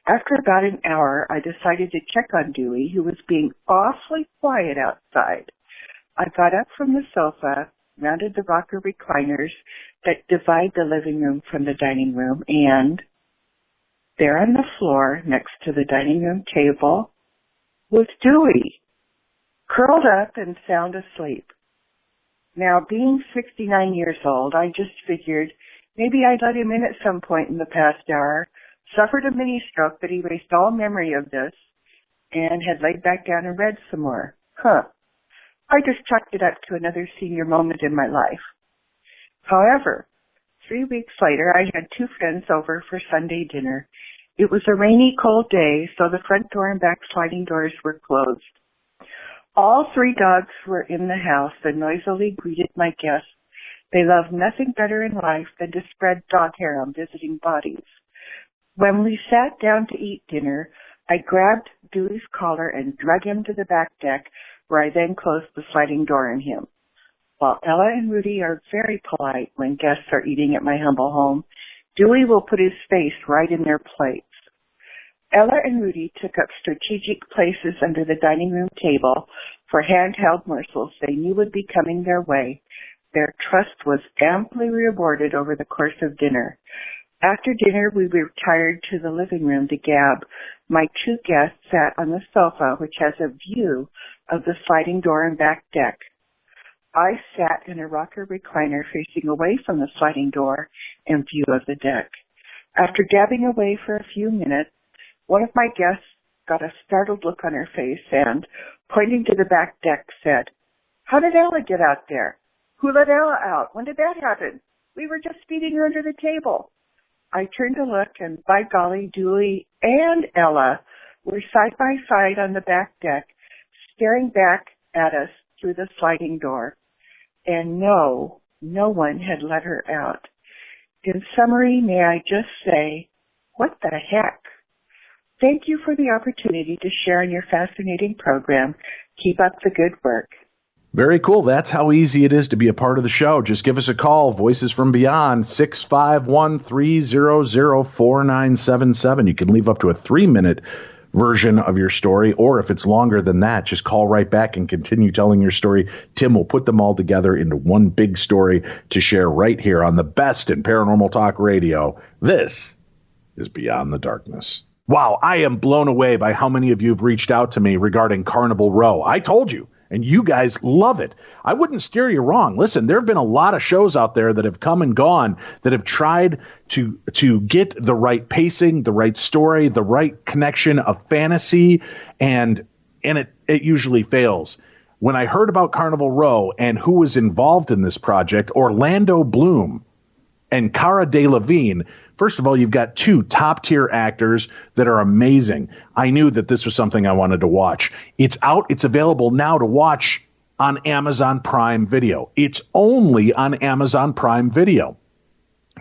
After about an hour, I decided to check on Dewey, who was being awfully quiet outside. I got up from the sofa, rounded the rocker recliners that divide the living room from the dining room, and there on the floor next to the dining room table was Dewey, curled up and sound asleep. Now, being 69 years old, I just figured maybe I'd let him in at some point in the past hour, suffered a mini-stroke that erased all memory of this, and had laid back down and read some more. I just chalked it up to another senior moment in my life. However, 3 weeks later, I had 2 friends over for Sunday dinner. It was a rainy, cold day, so the front door and back sliding doors were closed. All 3 dogs were in the house and noisily greeted my guests. They love nothing better in life than to spread dog hair on visiting bodies. When we sat down to eat dinner, I grabbed Dewey's collar and dragged him to the back deck, where I then closed the sliding door on him. While Ella and Rudy are very polite when guests are eating at my humble home, Dewey will put his face right in their plates. Ella and Rudy took up strategic places under the dining room table for handheld morsels they knew would be coming their way. Their trust was amply rewarded over the course of dinner. After dinner, we retired to the living room to gab. My 2 guests sat on the sofa, which has a view of the sliding door and back deck. I sat in a rocker recliner facing away from the sliding door and view of the deck. After gabbing away for a few minutes, one of my guests got a startled look on her face and, pointing to the back deck, said, "How did Ella get out there? Who let Ella out? When did that happen? We were just feeding her under the table." I turned to look, and by golly, Dooley and Ella were side by side on the back deck, staring back at us through the sliding door. And no one had let her out. In summary, may I just say, what the heck? Thank you for the opportunity to share in your fascinating program. Keep up the good work. Very cool. That's how easy it is to be a part of the show. Just give us a call. Voices from Beyond, 651-300-4977. You can leave up to a 3-minute version of your story, or if it's longer than that, just call right back and continue telling your story. Tim will put them all together into one big story to share right here on the best in paranormal talk radio. This is Beyond the Darkness. Wow, I am blown away by how many of you have reached out to me regarding Carnival Row. I told you, and you guys love it. I wouldn't steer you wrong. Listen, there have been a lot of shows out there that have come and gone that have tried to get the right pacing, the right story, the right connection of fantasy, and it usually fails. When I heard about Carnival Row and who was involved in this project, Orlando Bloom and Cara Delevingne, first of all, you've got two top-tier actors that are amazing. I knew that this was something I wanted to watch. It's out. It's available now to watch on Amazon Prime Video. It's only on Amazon Prime Video.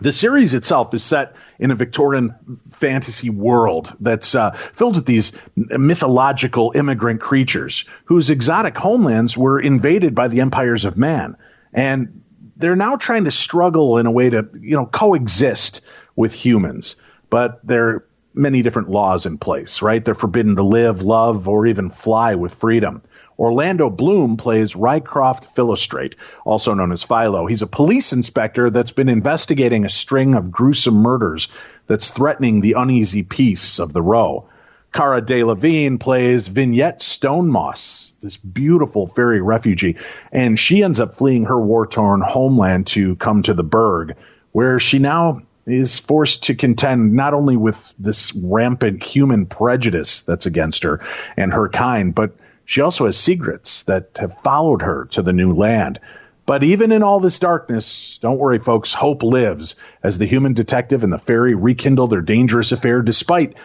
The series itself is set in a Victorian fantasy world that's filled with these mythological immigrant creatures whose exotic homelands were invaded by the empires of man. And they're now trying to struggle in a way to, coexist with humans. But there are many different laws in place, right? They're forbidden to live, love, or even fly with freedom. Orlando Bloom plays Rycroft Philostrate, also known as Philo. He's a police inspector that's been investigating a string of gruesome murders that's threatening the uneasy peace of the Row. Cara Delevingne plays Vignette Stonemoss, this beautiful fairy refugee, and she ends up fleeing her war-torn homeland to come to the Burg, where she now is forced to contend not only with this rampant human prejudice that's against her and her kind, but she also has secrets that have followed her to the new land. But even in all this darkness, don't worry, folks, hope lives as the human detective and the fairy rekindle their dangerous affair despite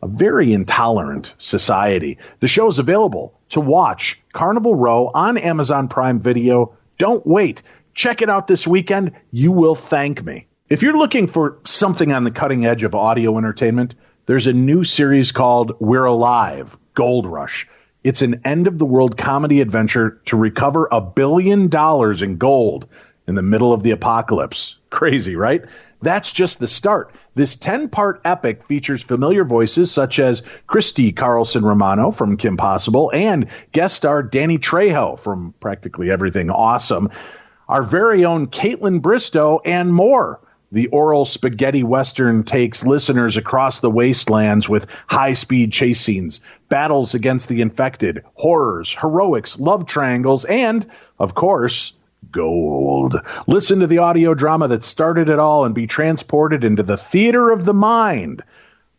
a very intolerant society. The show is available to watch, Carnival Row, on Amazon Prime Video. Don't wait. Check it out this weekend. You will thank me. If you're looking for something on the cutting edge of audio entertainment, there's a new series called We're Alive, Gold Rush. It's an end-of-the-world comedy adventure to recover $1 billion in gold in the middle of the apocalypse. Crazy, right? That's just the start. This 10-part epic features familiar voices such as Christy Carlson Romano from Kim Possible and guest star Danny Trejo from Practically Everything Awesome, our very own Caitlin Bristow, and more. The oral spaghetti western takes listeners across the wastelands with high-speed chase scenes, battles against the infected, horrors, heroics, love triangles, and, of course, gold. Listen to the audio drama that started it all and be transported into the theater of the mind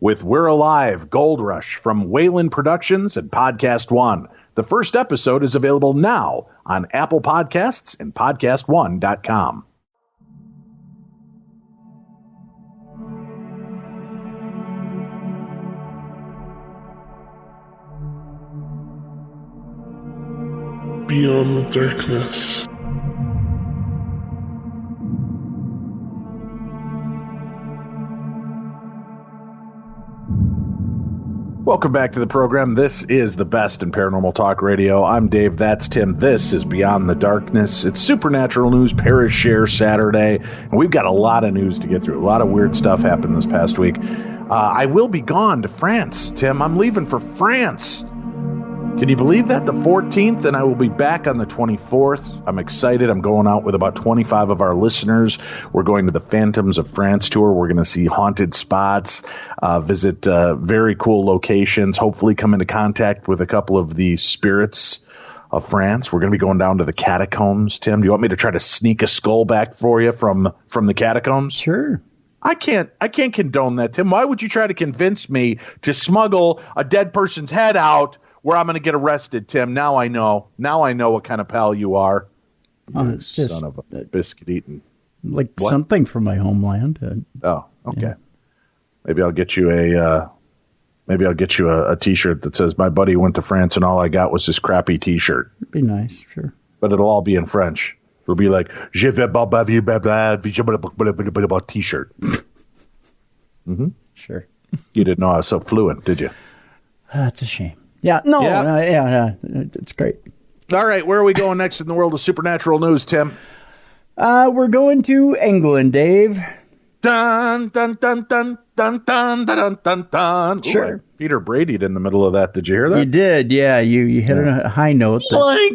with We're Alive, Gold Rush from Wayland Productions and Podcast One. The first episode is available now on Apple Podcasts and PodcastOne.com. Beyond the darkness. Welcome back to the program. This is the best in paranormal talk radio. I'm Dave. That's Tim. This is Beyond the Darkness. It's Supernatural News Parashare Saturday, and we've got a lot of news to get through. A lot of weird stuff happened this past week. I will be gone to France, Tim. I'm leaving for France. Can you believe that? The 14th, and I will be back on the 24th. I'm excited. I'm going out with about 25 of our listeners. We're going to the Phantoms of France tour. We're going to see haunted spots, visit very cool locations, hopefully come into contact with a couple of the spirits of France. We're going to be going down to the catacombs, Tim. Do you want me to try to sneak a skull back for you from the catacombs? Sure. I can't condone that, Tim. Why would you try to convince me to smuggle a dead person's head out where I'm going to get arrested, Tim? Now I know. Now I know what kind of pal you are. You son of a biscuit eating. Like what? Something from my homeland. Oh, okay. Yeah. Maybe I'll get you a T-shirt that says "My buddy went to France and all I got was this crappy T-shirt." It'd be nice, sure. But it'll all be in French. It'll be like "Je vais T-shirt." Mm-hmm. Sure. You didn't know I was so fluent, did you? That's a shame. Yeah. No. Yeah. It's great. All right, where are we going next in the world of supernatural news, Tim? We're going to England, Dave. Dun dun dun dun dun dun dun dun dun. Sure. Ooh, Peter Brady'd in the middle of that. Did you hear that? You did, yeah. You hit a high note.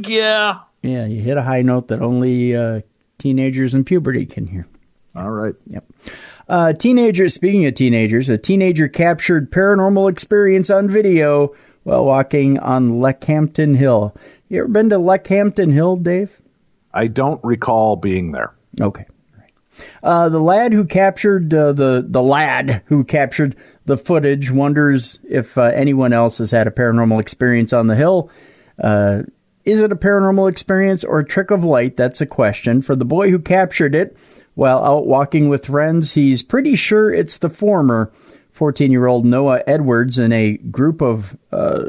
Yeah. Yeah, you hit a high note that only teenagers in puberty can hear. All right. Yep. Speaking of teenagers, a teenager captured paranormal experience on video while walking on Leckhampton Hill. You ever been to Leckhampton Hill, Dave? I don't recall being there. Okay. The lad who captured the footage wonders if anyone else has had a paranormal experience on the hill. Is it a paranormal experience or a trick of light? That's a question. For the boy who captured it while out walking with friends, he's pretty sure it's the former. 14-year-old Noah Edwards and a group of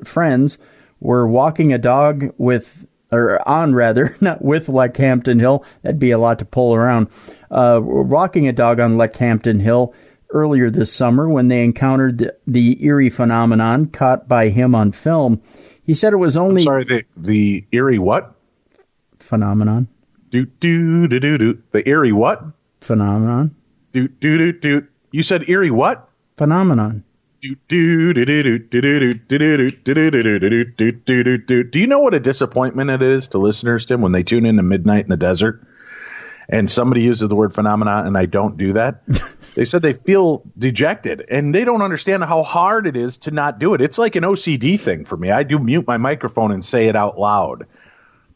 friends were walking a dog not with Leckhampton Hill. That'd be a lot to pull around. Walking a dog on Leckhampton Hill earlier this summer when they encountered the eerie phenomenon caught by him on film. He said it was only... I'm sorry, the eerie what? Phenomenon. The eerie what? Phenomenon. You said eerie what? Phenomenon. Do you know what a disappointment it is to listeners, Tim, when they tune in to Midnight in the Desert and somebody uses the word phenomenon and I don't do that? They said they feel dejected and they don't understand how hard it is to not do it. It's like an OCD thing for me. I do mute my microphone and say it out loud.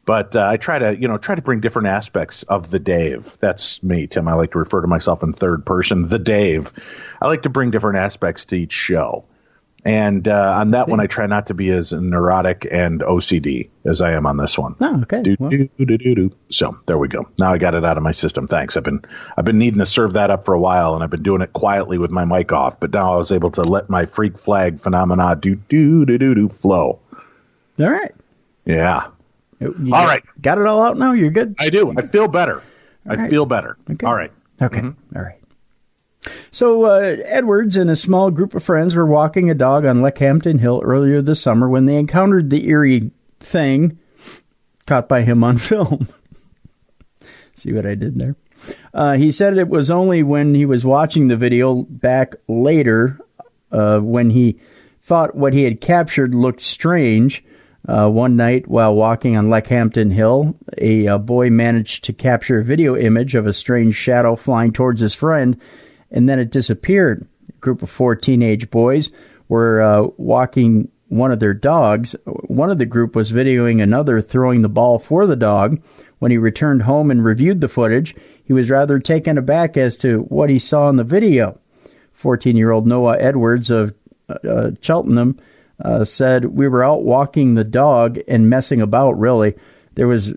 But I try to bring different aspects of the Dave. That's me, Tim. I like to refer to myself in third person, the Dave. I like to bring different aspects to each show. And on that one, I try not to be as neurotic and OCD as I am on this one. Oh, okay. So there we go. Now I got it out of my system. Thanks. I've been needing to serve that up for a while, and I've been doing it quietly with my mic off. But now I was able to let my freak flag phenomena flow. All right. Yeah. All right. Got it all out now? You're good? I do. I feel better. I feel better. Okay. All right. Okay. Mm-hmm. All right. So Edwards and a small group of friends were walking a dog on Leckhampton Hill earlier this summer when they encountered the eerie thing caught by him on film. See what I did there? He said it was only when he was watching the video back later when he thought what he had captured looked strange. One night while walking on Leckhampton Hill, a boy managed to capture a video image of a strange shadow flying towards his friend, and then it disappeared. A group of 4 teenage boys were walking one of their dogs. One of the group was videoing another throwing the ball for the dog. When he returned home and reviewed the footage, he was rather taken aback as to what he saw in the video. 14-year-old Noah Edwards of Cheltenham said, "We were out walking the dog and messing about, really. There was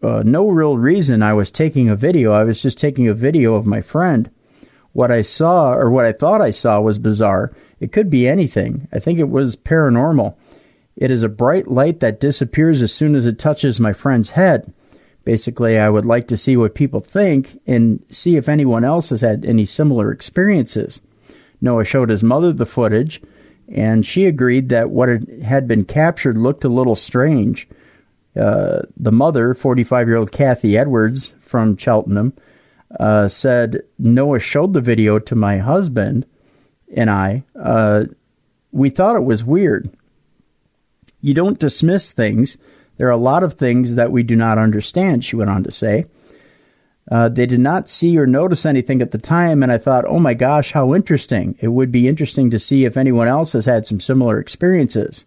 no real reason I was taking a video. I was just taking a video of my friend. What I saw, or what I thought I saw, was bizarre. It could be anything. I think it was paranormal. It is a bright light that disappears as soon as it touches my friend's head. Basically, I would like to see what people think and see if anyone else has had any similar experiences." Noah showed his mother the footage, and she agreed that what had been captured looked a little strange. The mother, 45-year-old Kathy Edwards from Cheltenham, said, "Noah showed the video to my husband and I. We thought it was weird. You don't dismiss things. There are a lot of things that we do not understand," she went on to say. They did not see or notice anything at the time, and I thought, oh my gosh, how interesting. It would be interesting to see if anyone else has had some similar experiences.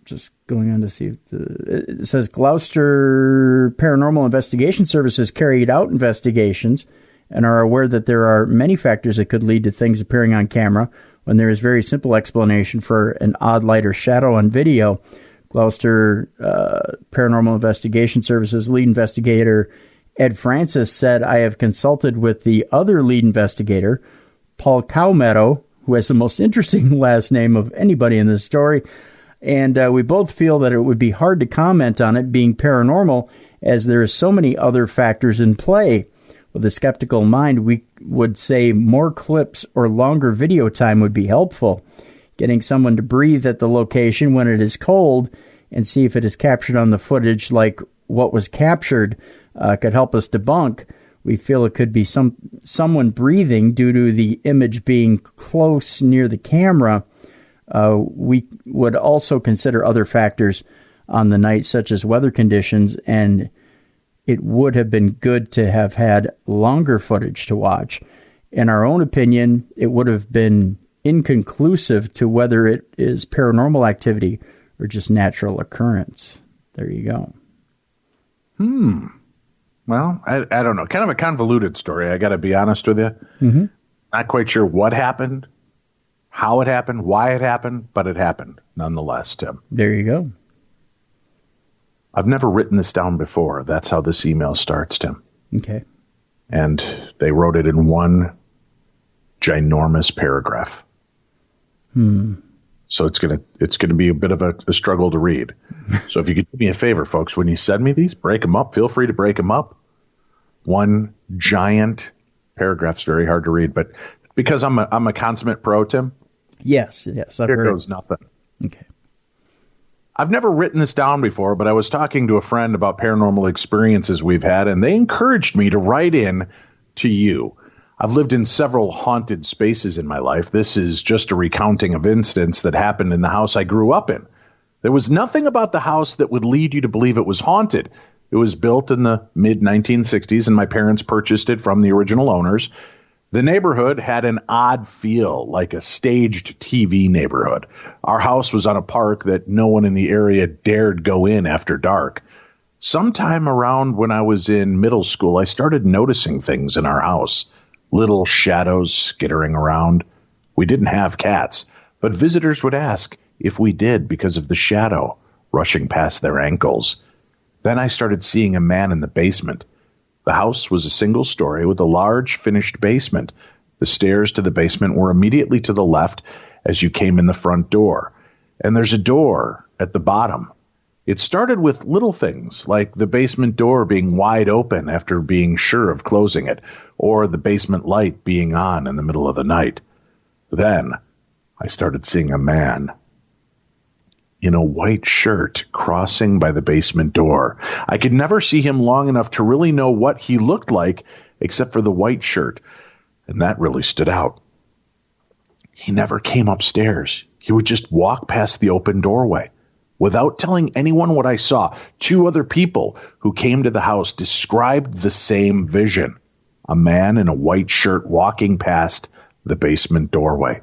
just going on to see if it says Gloucester Paranormal Investigation Services carried out investigations and are aware that there are many factors that could lead to things appearing on camera when there is very simple explanation for an odd light or shadow on video. Gloucester Paranormal Investigation Services lead investigator Ed Francis said, I have consulted with the other lead investigator, Paul Cowmeadow, who has the most interesting last name of anybody in this story, and we both feel that it would be hard to comment on it being paranormal as there are so many other factors in play. With a skeptical mind, we would say more clips or longer video time would be helpful. Getting someone to breathe at the location when it is cold and see if it is captured on the footage like what was captured could help us debunk. We feel it could be someone breathing due to the image being close near the camera. We would also consider other factors on the night, such as weather conditions, and it would have been good to have had longer footage to watch. In our own opinion, it would have been inconclusive to whether it is paranormal activity or just natural occurrence. There you go. Well, I don't know. Kind of a convoluted story, I got to be honest with you. Mm-hmm. Not quite sure what happened, how it happened, why it happened, but it happened nonetheless, Tim. There you go. I've never written this down before. That's how this email starts, Tim. Okay. And they wrote it in one ginormous paragraph. So it's gonna be a bit of a struggle to read. So if you could do me a favor, folks, when you send me these, break them up. Feel free to break them up. One giant paragraph's very hard to read, but because I'm a consummate pro, Tim. Yes. Here goes nothing. Okay. I've never written this down before, but I was talking to a friend about paranormal experiences we've had, and they encouraged me to write in to you. I've lived in several haunted spaces in my life. This is just a recounting of incidents that happened in the house I grew up in. There was nothing about the house that would lead you to believe it was haunted. It was built in the mid-1960s, and my parents purchased it from the original owners. The neighborhood had an odd feel, like a staged TV neighborhood. Our house was on a park that no one in the area dared go in after dark. Sometime around when I was in middle school, I started noticing things in our house. Little shadows skittering around. We didn't have cats, but visitors would ask if we did because of the shadow rushing past their ankles. Then I started seeing a man in the basement. The house was a single story with a large finished basement. The stairs to the basement were immediately to the left as you came in the front door. And there's a door at the bottom. It started with little things like the basement door being wide open after being sure of closing it, or the basement light being on in the middle of the night. Then I started seeing a man in a white shirt crossing by the basement door. I could never see him long enough to really know what he looked like except for the white shirt, and that really stood out. He never came upstairs. He would just walk past the open doorway. Without telling anyone what I saw, 2 other people who came to the house described the same vision. A man in a white shirt walking past the basement doorway.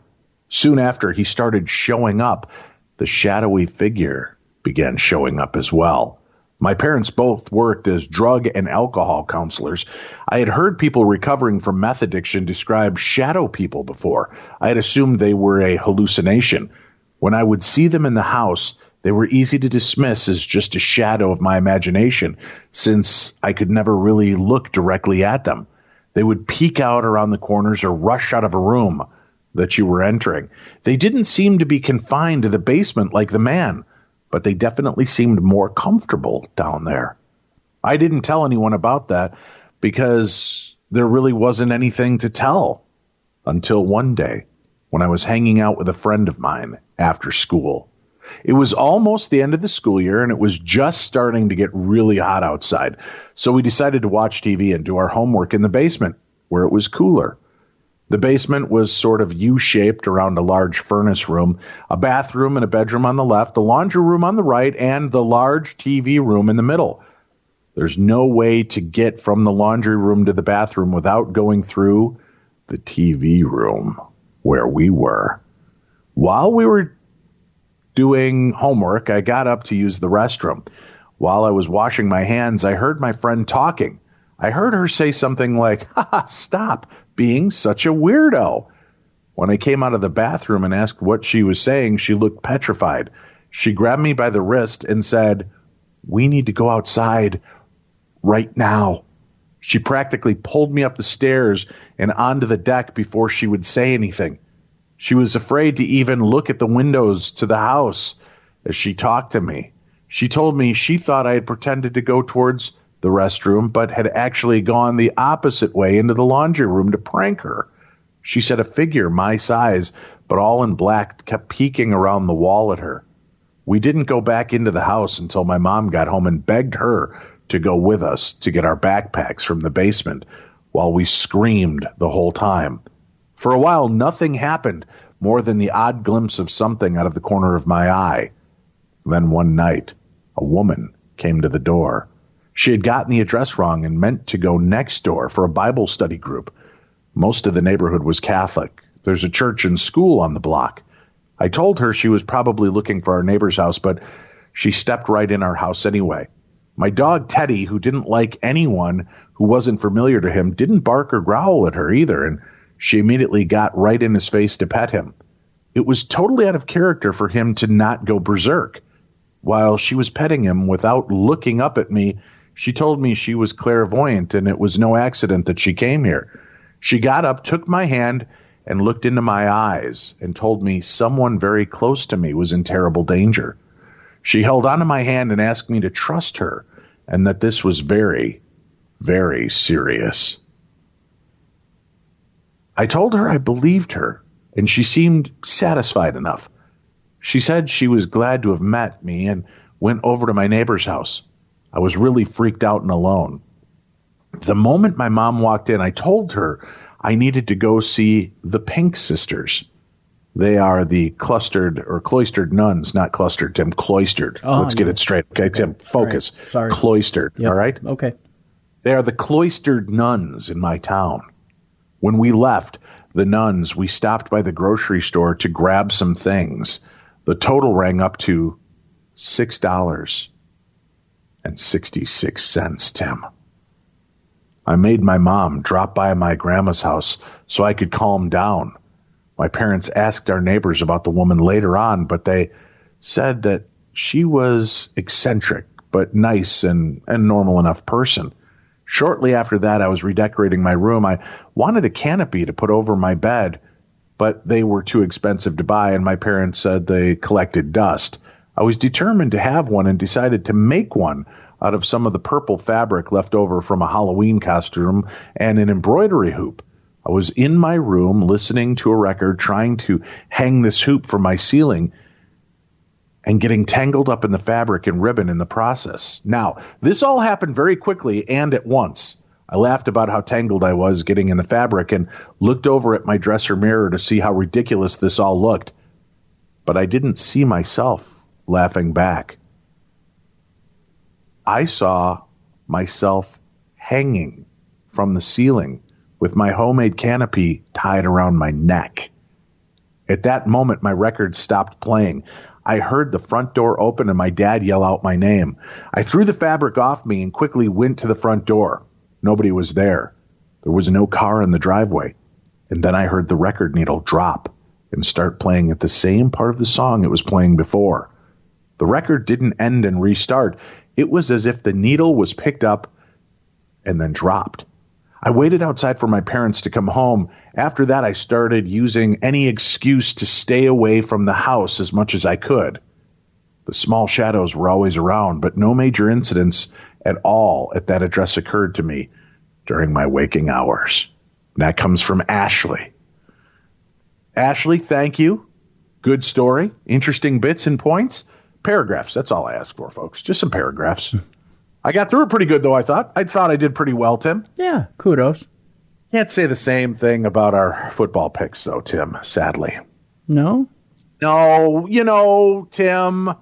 Soon after he started showing up, the shadowy figure began showing up as well. My parents both worked as drug and alcohol counselors. I had heard people recovering from meth addiction describe shadow people before. I had assumed they were a hallucination. When I would see them in the house, they were easy to dismiss as just a shadow of my imagination, since I could never really look directly at them. They would peek out around the corners or rush out of a room that you were entering. They didn't seem to be confined to the basement like the man, but they definitely seemed more comfortable down there. I didn't tell anyone about that because there really wasn't anything to tell until one day when I was hanging out with a friend of mine after school. It was almost the end of the school year, and it was just starting to get really hot outside. So we decided to watch TV and do our homework in the basement, where it was cooler. The basement was sort of U-shaped around a large furnace room, a bathroom and a bedroom on the left, the laundry room on the right, and the large TV room in the middle. There's no way to get from the laundry room to the bathroom without going through the TV room where we were. While we were doing homework, I got up to use the restroom. While I was washing my hands, I heard my friend talking. I heard her say something like, "Ha, stop being such a weirdo." When I came out of the bathroom and asked what she was saying, she looked petrified. She grabbed me by the wrist and said, "We need to go outside right now." She practically pulled me up the stairs and onto the deck before she would say anything. She was afraid to even look at the windows to the house as she talked to me. She told me she thought I had pretended to go towards the restroom, but had actually gone the opposite way into the laundry room to prank her. She said a figure my size, but all in black, kept peeking around the wall at her. We didn't go back into the house until my mom got home and begged her to go with us to get our backpacks from the basement while we screamed the whole time. For a while, nothing happened more than the odd glimpse of something out of the corner of my eye. Then one night, a woman came to the door. She had gotten the address wrong and meant to go next door for a Bible study group. Most of the neighborhood was Catholic. There's a church and school on the block. I told her she was probably looking for our neighbor's house, but she stepped right in our house anyway. My dog Teddy, who didn't like anyone who wasn't familiar to him, didn't bark or growl at her either, and she immediately got right in his face to pet him. It was totally out of character for him to not go berserk. While she was petting him without looking up at me, she told me she was clairvoyant and it was no accident that she came here. She got up, took my hand, and looked into my eyes and told me someone very close to me was in terrible danger. She held onto my hand and asked me to trust her and that this was very, very serious. I told her I believed her, and she seemed satisfied enough. She said she was glad to have met me and went over to my neighbor's house. I was really freaked out and alone. The moment my mom walked in, I told her I needed to go see the Pink Sisters. They are the cloistered nuns, not clustered, Tim, cloistered. Let's get it straight. Okay, Tim, focus. Right. Sorry. Cloistered, Yep. all right? Okay. They are the cloistered nuns in my town. When we left the nuns, we stopped by the grocery store to grab some things. The total rang up to $6.66, Tim. I made my mom drop by my grandma's house so I could calm down. My parents asked our neighbors about the woman later on, but they said that she was eccentric, but nice and normal enough person. Shortly after that, I was redecorating my room. I wanted a canopy to put over my bed, but they were too expensive to buy, and my parents said they collected dust. I was determined to have one and decided to make one out of some of the purple fabric left over from a Halloween costume and an embroidery hoop. I was in my room listening to a record, trying to hang this hoop from my ceiling and getting tangled up in the fabric and ribbon in the process. Now, this all happened very quickly and at once. I laughed about how tangled I was getting in the fabric and looked over at my dresser mirror to see how ridiculous this all looked. But I didn't see myself laughing back. I saw myself hanging from the ceiling with my homemade canopy tied around my neck. At that moment, my record stopped playing. I heard the front door open and my dad yell out my name. I threw the fabric off me and quickly went to the front door. Nobody was there. There was no car in the driveway. And then I heard the record needle drop and start playing at the same part of the song it was playing before. The record didn't end and restart. It was as if the needle was picked up and then dropped. I waited outside for my parents to come home. After that, I started using any excuse to stay away from the house as much as I could. The small shadows were always around, but no major incidents at all at that address occurred to me during my waking hours. And that comes from Ashley. Ashley, thank you. Good story. Interesting bits and points. Paragraphs. That's all I ask for, folks. Just some paragraphs. I got through it pretty good, though, I thought. I did pretty well, Tim. Yeah, kudos. Can't say the same thing about our football picks, though, Tim, sadly. No? No, Tim,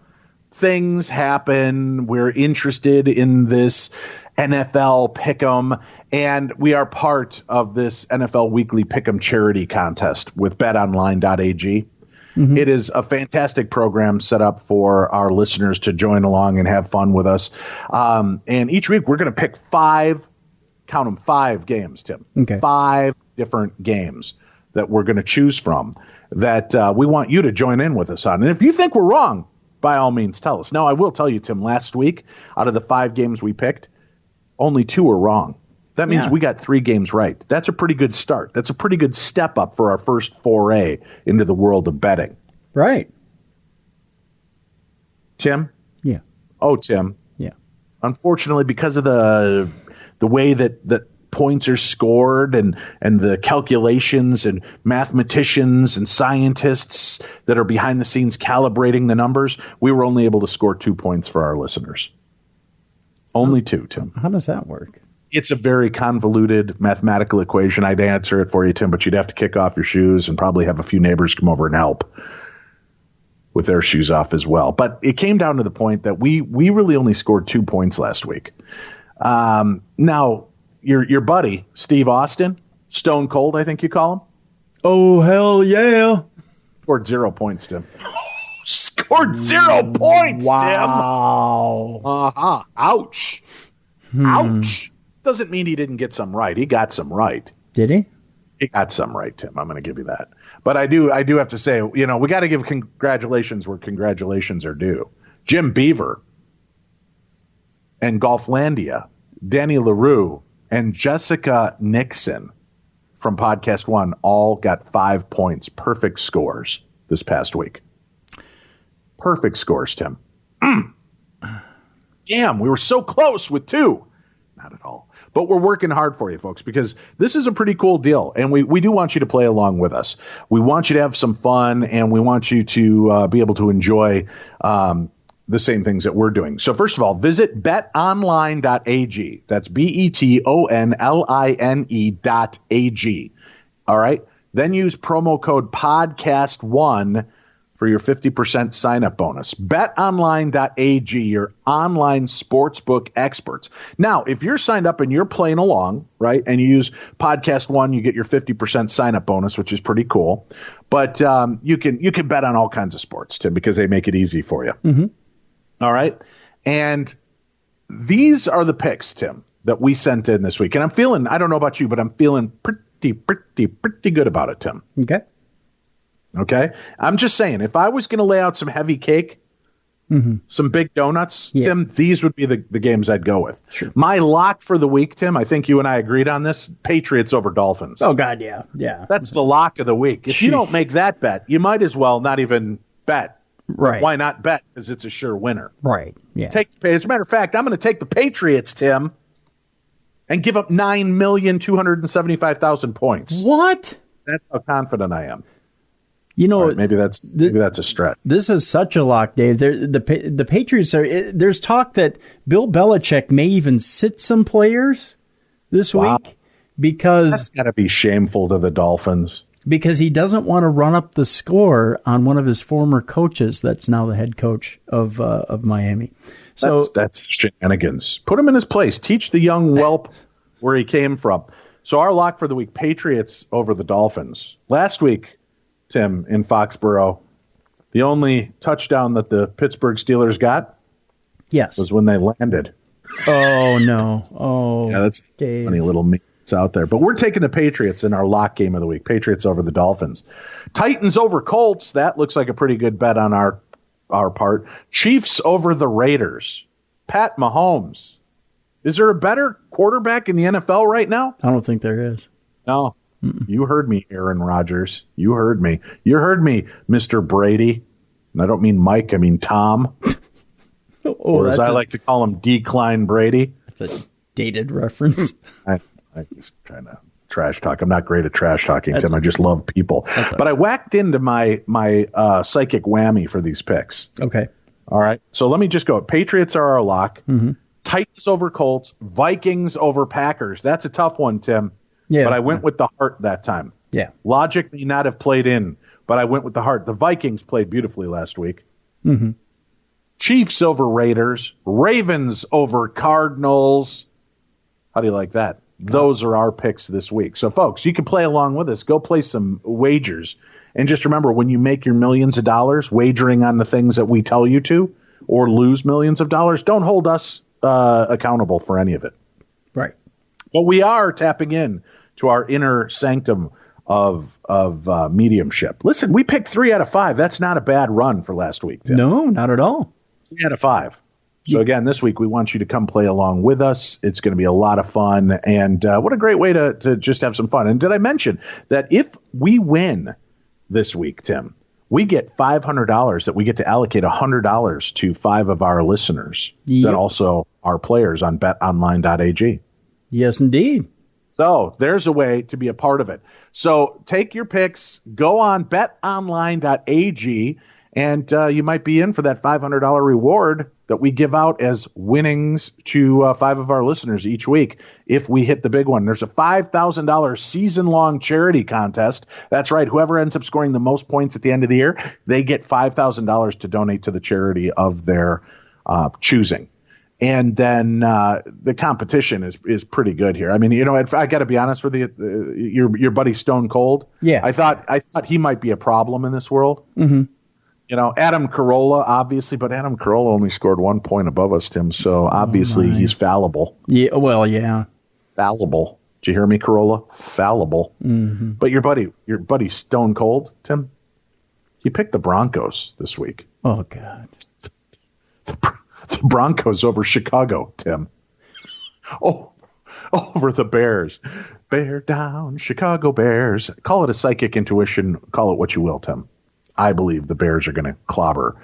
things happen. We're interested in this NFL Pick'em, and we are part of this NFL Weekly Pick'em charity contest with betonline.ag. It is a fantastic program set up for our listeners to join along and have fun with us. And each week we're going to pick 5 games, Tim. Okay. 5 different games that we're going to choose from that we want you to join in with us on. And if you think we're wrong, by all means, tell us. Now, I will tell you, Tim, last week, out of the 5 games we picked, only 2 were wrong. That means we got 3 games right. That's a pretty good start. That's a pretty good step up for our first foray into the world of betting. Right. Tim? Yeah. Oh, Tim. Yeah. Unfortunately, because of the way that points are scored and the calculations and mathematicians and scientists that are behind the scenes calibrating the numbers, we were only able to score 2 points for our listeners. Only 2, Tim. How does that work? It's a very convoluted mathematical equation. I'd answer it for you, Tim, but you'd have to kick off your shoes and probably have a few neighbors come over and help with their shoes off as well. But it came down to the point that we really only scored 2 points last week. Now, your buddy, Steve Austin, Stone Cold, I think you call him. Oh, hell yeah. Scored 0 points, Tim. Scored 0 points, Tim. Wow. Uh-huh. Ouch. Ouch. Doesn't mean he didn't get some right. He got some right. Did he? He got some right, Tim. I'm going to give you that. But I do have to say, we got to give congratulations where congratulations are due. Jim Beaver and Golflandia, Danny LaRue, and Jessica Nixon from Podcast One all got 5 points. Perfect scores this past week. Perfect scores, Tim. Damn, we were so close with 2. Not at all. But we're working hard for you, folks, because this is a pretty cool deal. And we do want you to play along with us. We want you to have some fun, and we want you to be able to enjoy the same things that we're doing. So first of all, visit betonline.ag. That's betonline.ag. All right. Then use promo code podcast1 for your 50% sign-up bonus. BetOnline.ag, your online sportsbook experts. Now, if you're signed up and you're playing along, right, and you use Podcast One, you get your 50% sign-up bonus, which is pretty cool. But you can bet on all kinds of sports, Tim, because they make it easy for you. Mm-hmm. All right? And these are the picks, Tim, that we sent in this week. And I'm feeling, I don't know about you, but I'm feeling pretty good about it, Tim. Okay. I'm just saying, if I was going to lay out some heavy cake, some big donuts, Tim, these would be the games I'd go with. Sure. My lock for the week, Tim, I think you and I agreed on this, Patriots over Dolphins. Oh, God, yeah. Yeah. That's the lock of the week. If you don't make that bet, you might as well not even bet. Right. Why not bet? Because it's a sure winner. Right. Yeah. As a matter of fact, I'm going to take the Patriots, Tim, and give up 9,275,000 points. What? That's how confident I am. You know, right, maybe that's a stretch. This is such a lock, Dave. The Patriots are. There's talk that Bill Belichick may even sit some players this week because that's got to be shameful to the Dolphins. Because he doesn't want to run up the score on one of his former coaches. That's now the head coach of Miami. So that's shenanigans. Put him in his place. Teach the young whelp where he came from. So our lock for the week: Patriots over the Dolphins. Last week, Tim, in Foxborough, the only touchdown that the Pittsburgh Steelers got was when they landed. Oh, no. Oh, yeah, that's Dave. Funny little memes out there. But we're taking the Patriots in our lock game of the week. Patriots over the Dolphins. Titans over Colts. That looks like a pretty good bet on our part. Chiefs over the Raiders. Pat Mahomes. Is there a better quarterback in the NFL right now? I don't think there is. No. You heard me, Aaron Rodgers. You heard me. You heard me, Mr. Brady. And I don't mean Mike, I mean Tom. Or as I like to call him, Decline Brady. That's a dated reference. I'm just trying to trash talk. I'm not great at trash talking, Tim. I just love people. But I whacked into my psychic whammy for these picks. Okay. All right. So let me just go. Patriots are our lock. Mm-hmm. Titans over Colts. Vikings over Packers. That's a tough one, Tim. Yeah, but I went with the heart that time. Yeah. Logic may not have played in, but I went with the heart. The Vikings played beautifully last week. Mm-hmm. Chiefs over Raiders. Ravens over Cardinals. How do you like that? Those are our picks this week. So, folks, you can play along with us. Go play some wagers. And just remember, when you make your millions of dollars wagering on the things that we tell you to, or lose millions of dollars, don't hold us accountable for any of it. Right. But we are tapping in to our inner sanctum of mediumship. Listen, we picked 3 out of 5. That's not a bad run for last week, Tim. No, not at all. 3 out of 5. So again, this week we want you to come play along with us. It's going to be a lot of fun, and what a great way to just have some fun. And did I mention that if we win this week, Tim, we get $500 that we get to allocate $100 to 5 of our listeners that also are players on betonline.ag. Yes, indeed. So there's a way to be a part of it. So take your picks, go on betonline.ag, and you might be in for that $500 reward that we give out as winnings to 5 of our listeners each week if we hit the big one. There's a $5,000 season-long charity contest. That's right. Whoever ends up scoring the most points at the end of the year, they get $5,000 to donate to the charity of their choosing. And then the competition is pretty good here. I mean, you know, I got to be honest with you. Your buddy Stone Cold. Yeah. I thought he might be a problem in this world. Mm-hmm. You know, Adam Carolla, obviously, but Adam Carolla only scored 1 point above us, Tim. So obviously he's fallible. Yeah. Well, yeah. Fallible. Did you hear me, Carolla? Fallible. Mm-hmm. But your buddy Stone Cold, Tim, he picked the Broncos this week. Oh God. The Broncos over Chicago, Tim. Oh, over the Bears. Bear down, Chicago Bears. Call it a psychic intuition. Call it what you will, Tim. I believe the Bears are going to clobber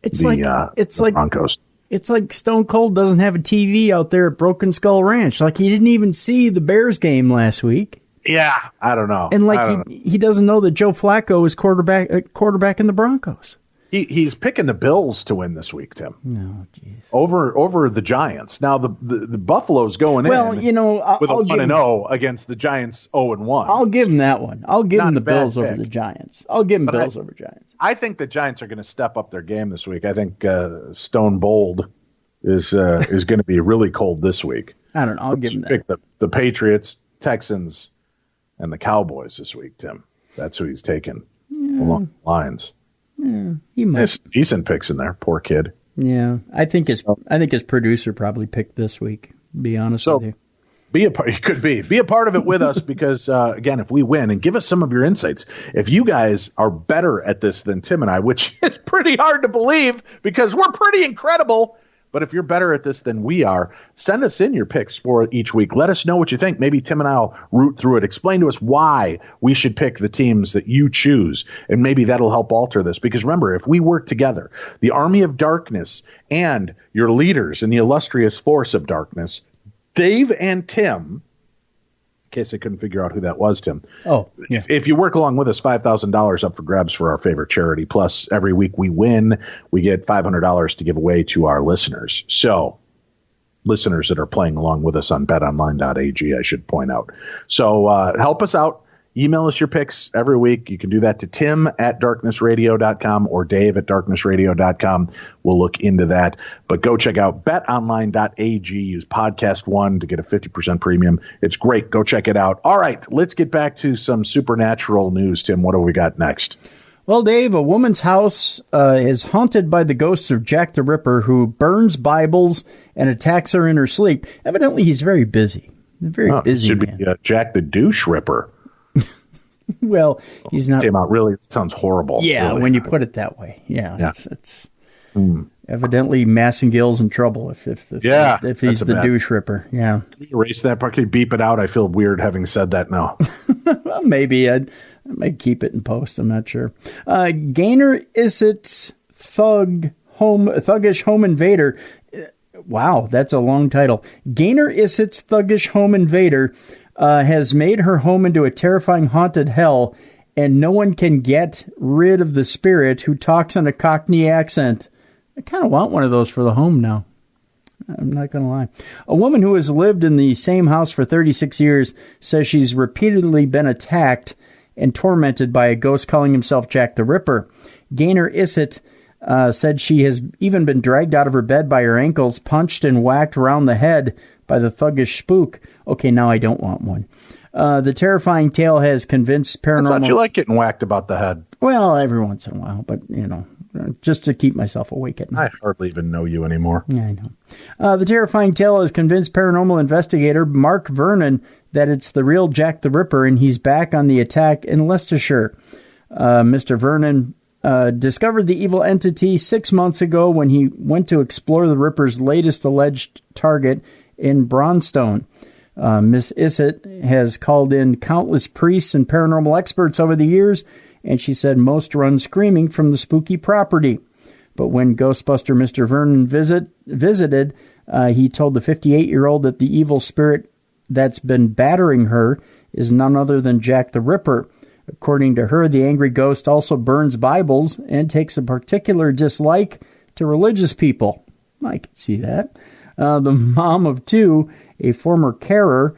the Broncos. It's like Stone Cold doesn't have a TV out there at Broken Skull Ranch. Like he didn't even see the Bears game last week. Yeah, I don't know. And like he doesn't know that Joe Flacco is quarterback in the Broncos. He's picking the Bills to win this week, Tim. No, jeez. Over the Giants. Now the Buffalo's going in. You know, with a 1-0 against the Giants 0-1. I'll give him that one. I'll give him the Bills over the Giants. I'll give him Bills over Giants. I think the Giants are going to step up their game this week. I think Stone Bold is going to be really cold this week. I don't know. I'll give him that. Pick the Patriots, Texans, and the Cowboys this week, Tim. That's who he's taking along the lines. Yeah, he might. There's decent picks in there. Poor kid. Yeah, I think his producer probably picked this week. Be honest with you. Be a part of it with us because again, if we win, and give us some of your insights. If you guys are better at this than Tim and I, which is pretty hard to believe because we're pretty incredible. But if you're better at this than we are, send us in your picks for each week. Let us know what you think. Maybe Tim and I will root through it. Explain to us why we should pick the teams that you choose. And maybe that'll help alter this. Because remember, if we work together, the army of darkness and your leaders in the illustrious force of darkness, Dave and Tim, in case I couldn't figure out who that was, Tim. Oh, yeah. If you work along with us, $5,000 up for grabs for our favorite charity. Plus, every week we win, we get $500 to give away to our listeners. So, listeners that are playing along with us on betonline.ag, I should point out. So, help us out. Email us your picks every week. You can do that to tim@darknessradio.com or dave@darknessradio.com. We'll look into that. But go check out betonline.ag. Use podcast1 to get a 50% premium. It's great. Go check it out. All right, let's get back to some supernatural news. Tim, what do we got next? Well, Dave, a woman's house is haunted by the ghosts of Jack the Ripper, who burns Bibles and attacks her in her sleep. Evidently, he's very busy. Very busy. Should be Jack the Douche Ripper. Well, he's not. Came out really. It sounds horrible. Yeah, really. when you put it that way. Yeah. It's evidently Massengill's in trouble if he's the douche ripper. Yeah. Can you erase that part? Can you beep it out? I feel weird having said that now. Well, maybe I may keep it in post. I'm not sure. Gaynor Issett's Thuggish Home Invader. Wow, that's a long title. Gaynor Issett's Thuggish Home Invader has made her home into a terrifying haunted hell, and no one can get rid of the spirit who talks in a Cockney accent. I kind of want one of those for the home now. I'm not going to lie. A woman who has lived in the same house for 36 years says she's repeatedly been attacked and tormented by a ghost calling himself Jack the Ripper. Gaynor Issett said she has even been dragged out of her bed by her ankles, punched and whacked around the head by the thuggish spook. Okay, now I don't want one. The terrifying tale has convinced paranormal... I thought you like getting whacked about the head. Well, every once in a while, but, just to keep myself awake at night. I hardly even know you anymore. Yeah, I know. The terrifying tale has convinced paranormal investigator Mark Vernon that it's the real Jack the Ripper, and he's back on the attack in Leicestershire. Mr. Vernon discovered the evil entity 6 months ago when he went to explore the Ripper's latest alleged target in Bronstone. Miss Issett has called in countless priests and paranormal experts over the years, and she said most run screaming from the spooky property. But when Ghostbuster Mr. Vernon visited, he told the 58-year-old that the evil spirit that's been battering her is none other than Jack the Ripper. According to her, the angry ghost also burns Bibles and takes a particular dislike to religious people. I can see that. The mom of two, a former carer,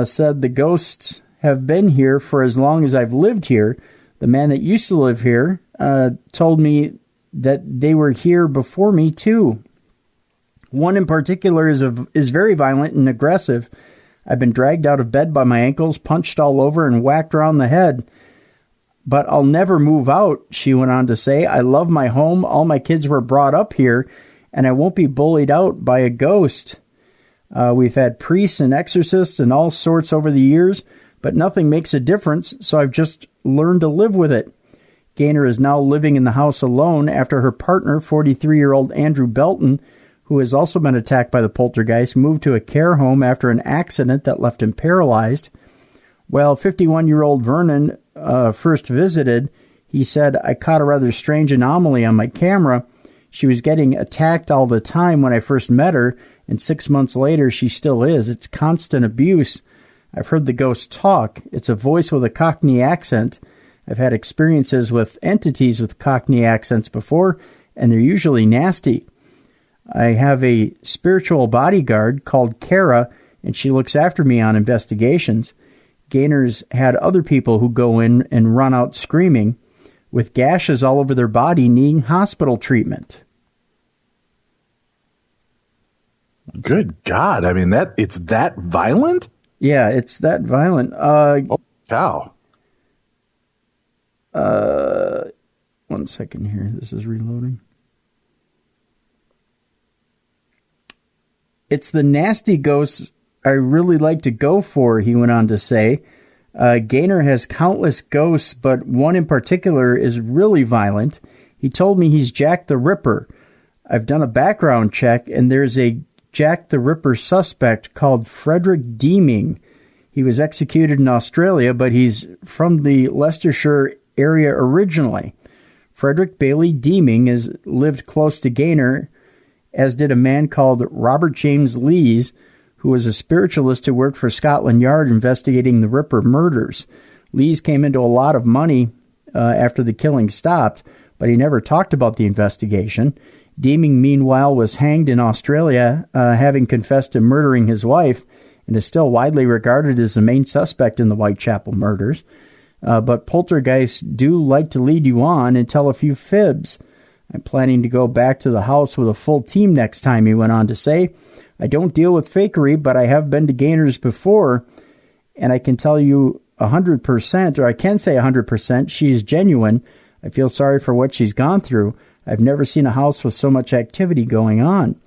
said the ghosts have been here for as long as I've lived here. The man that used to live here told me that they were here before me, too. One in particular is very violent and aggressive. I've been dragged out of bed by my ankles, punched all over, and whacked around the head. But I'll never move out, she went on to say. I love my home. All my kids were brought up here, and I won't be bullied out by a ghost. We've had priests and exorcists and all sorts over the years, but nothing makes a difference, so I've just learned to live with it. Gaynor is now living in the house alone after her partner, 43-year-old Andrew Belton, who has also been attacked by the poltergeist, moved to a care home after an accident that left him paralyzed. While 51-year-old Vernon first visited, he said, I caught a rather strange anomaly on my camera. She was getting attacked all the time when I first met her, and 6 months later she still is. It's constant abuse. I've heard the ghost talk. It's a voice with a Cockney accent. I've had experiences with entities with Cockney accents before, and they're usually nasty. I have a spiritual bodyguard called Kara, and she looks after me on investigations. Gaynor's had other people who go in and run out screaming, with gashes all over their body needing hospital treatment. Good God. I mean, it's that violent? Yeah, it's that violent. Oh, cow. 1 second here. This is reloading. It's the nasty ghosts I really like to go for, he went on to say. Gaynor has countless ghosts, but one in particular is really violent. He told me he's Jack the Ripper. I've done a background check, and there's a Jack the Ripper suspect called Frederick Deeming. He was executed in Australia, but he's from the Leicestershire area originally. Frederick Bailey Deeming has lived close to Gaynor, as did a man called Robert James Lees, who was a spiritualist who worked for Scotland Yard investigating the Ripper murders. Lees came into a lot of money after the killing stopped, but he never talked about the investigation. Deeming, meanwhile, was hanged in Australia, having confessed to murdering his wife, and is still widely regarded as the main suspect in the Whitechapel murders. But poltergeists do like to lead you on and tell a few fibs. I'm planning to go back to the house with a full team next time, he went on to say. I don't deal with fakery, but I have been to Gaynor's before, and I can tell you 100%, or I can say 100%, she's genuine. I feel sorry for what she's gone through. I've never seen a house with so much activity going on.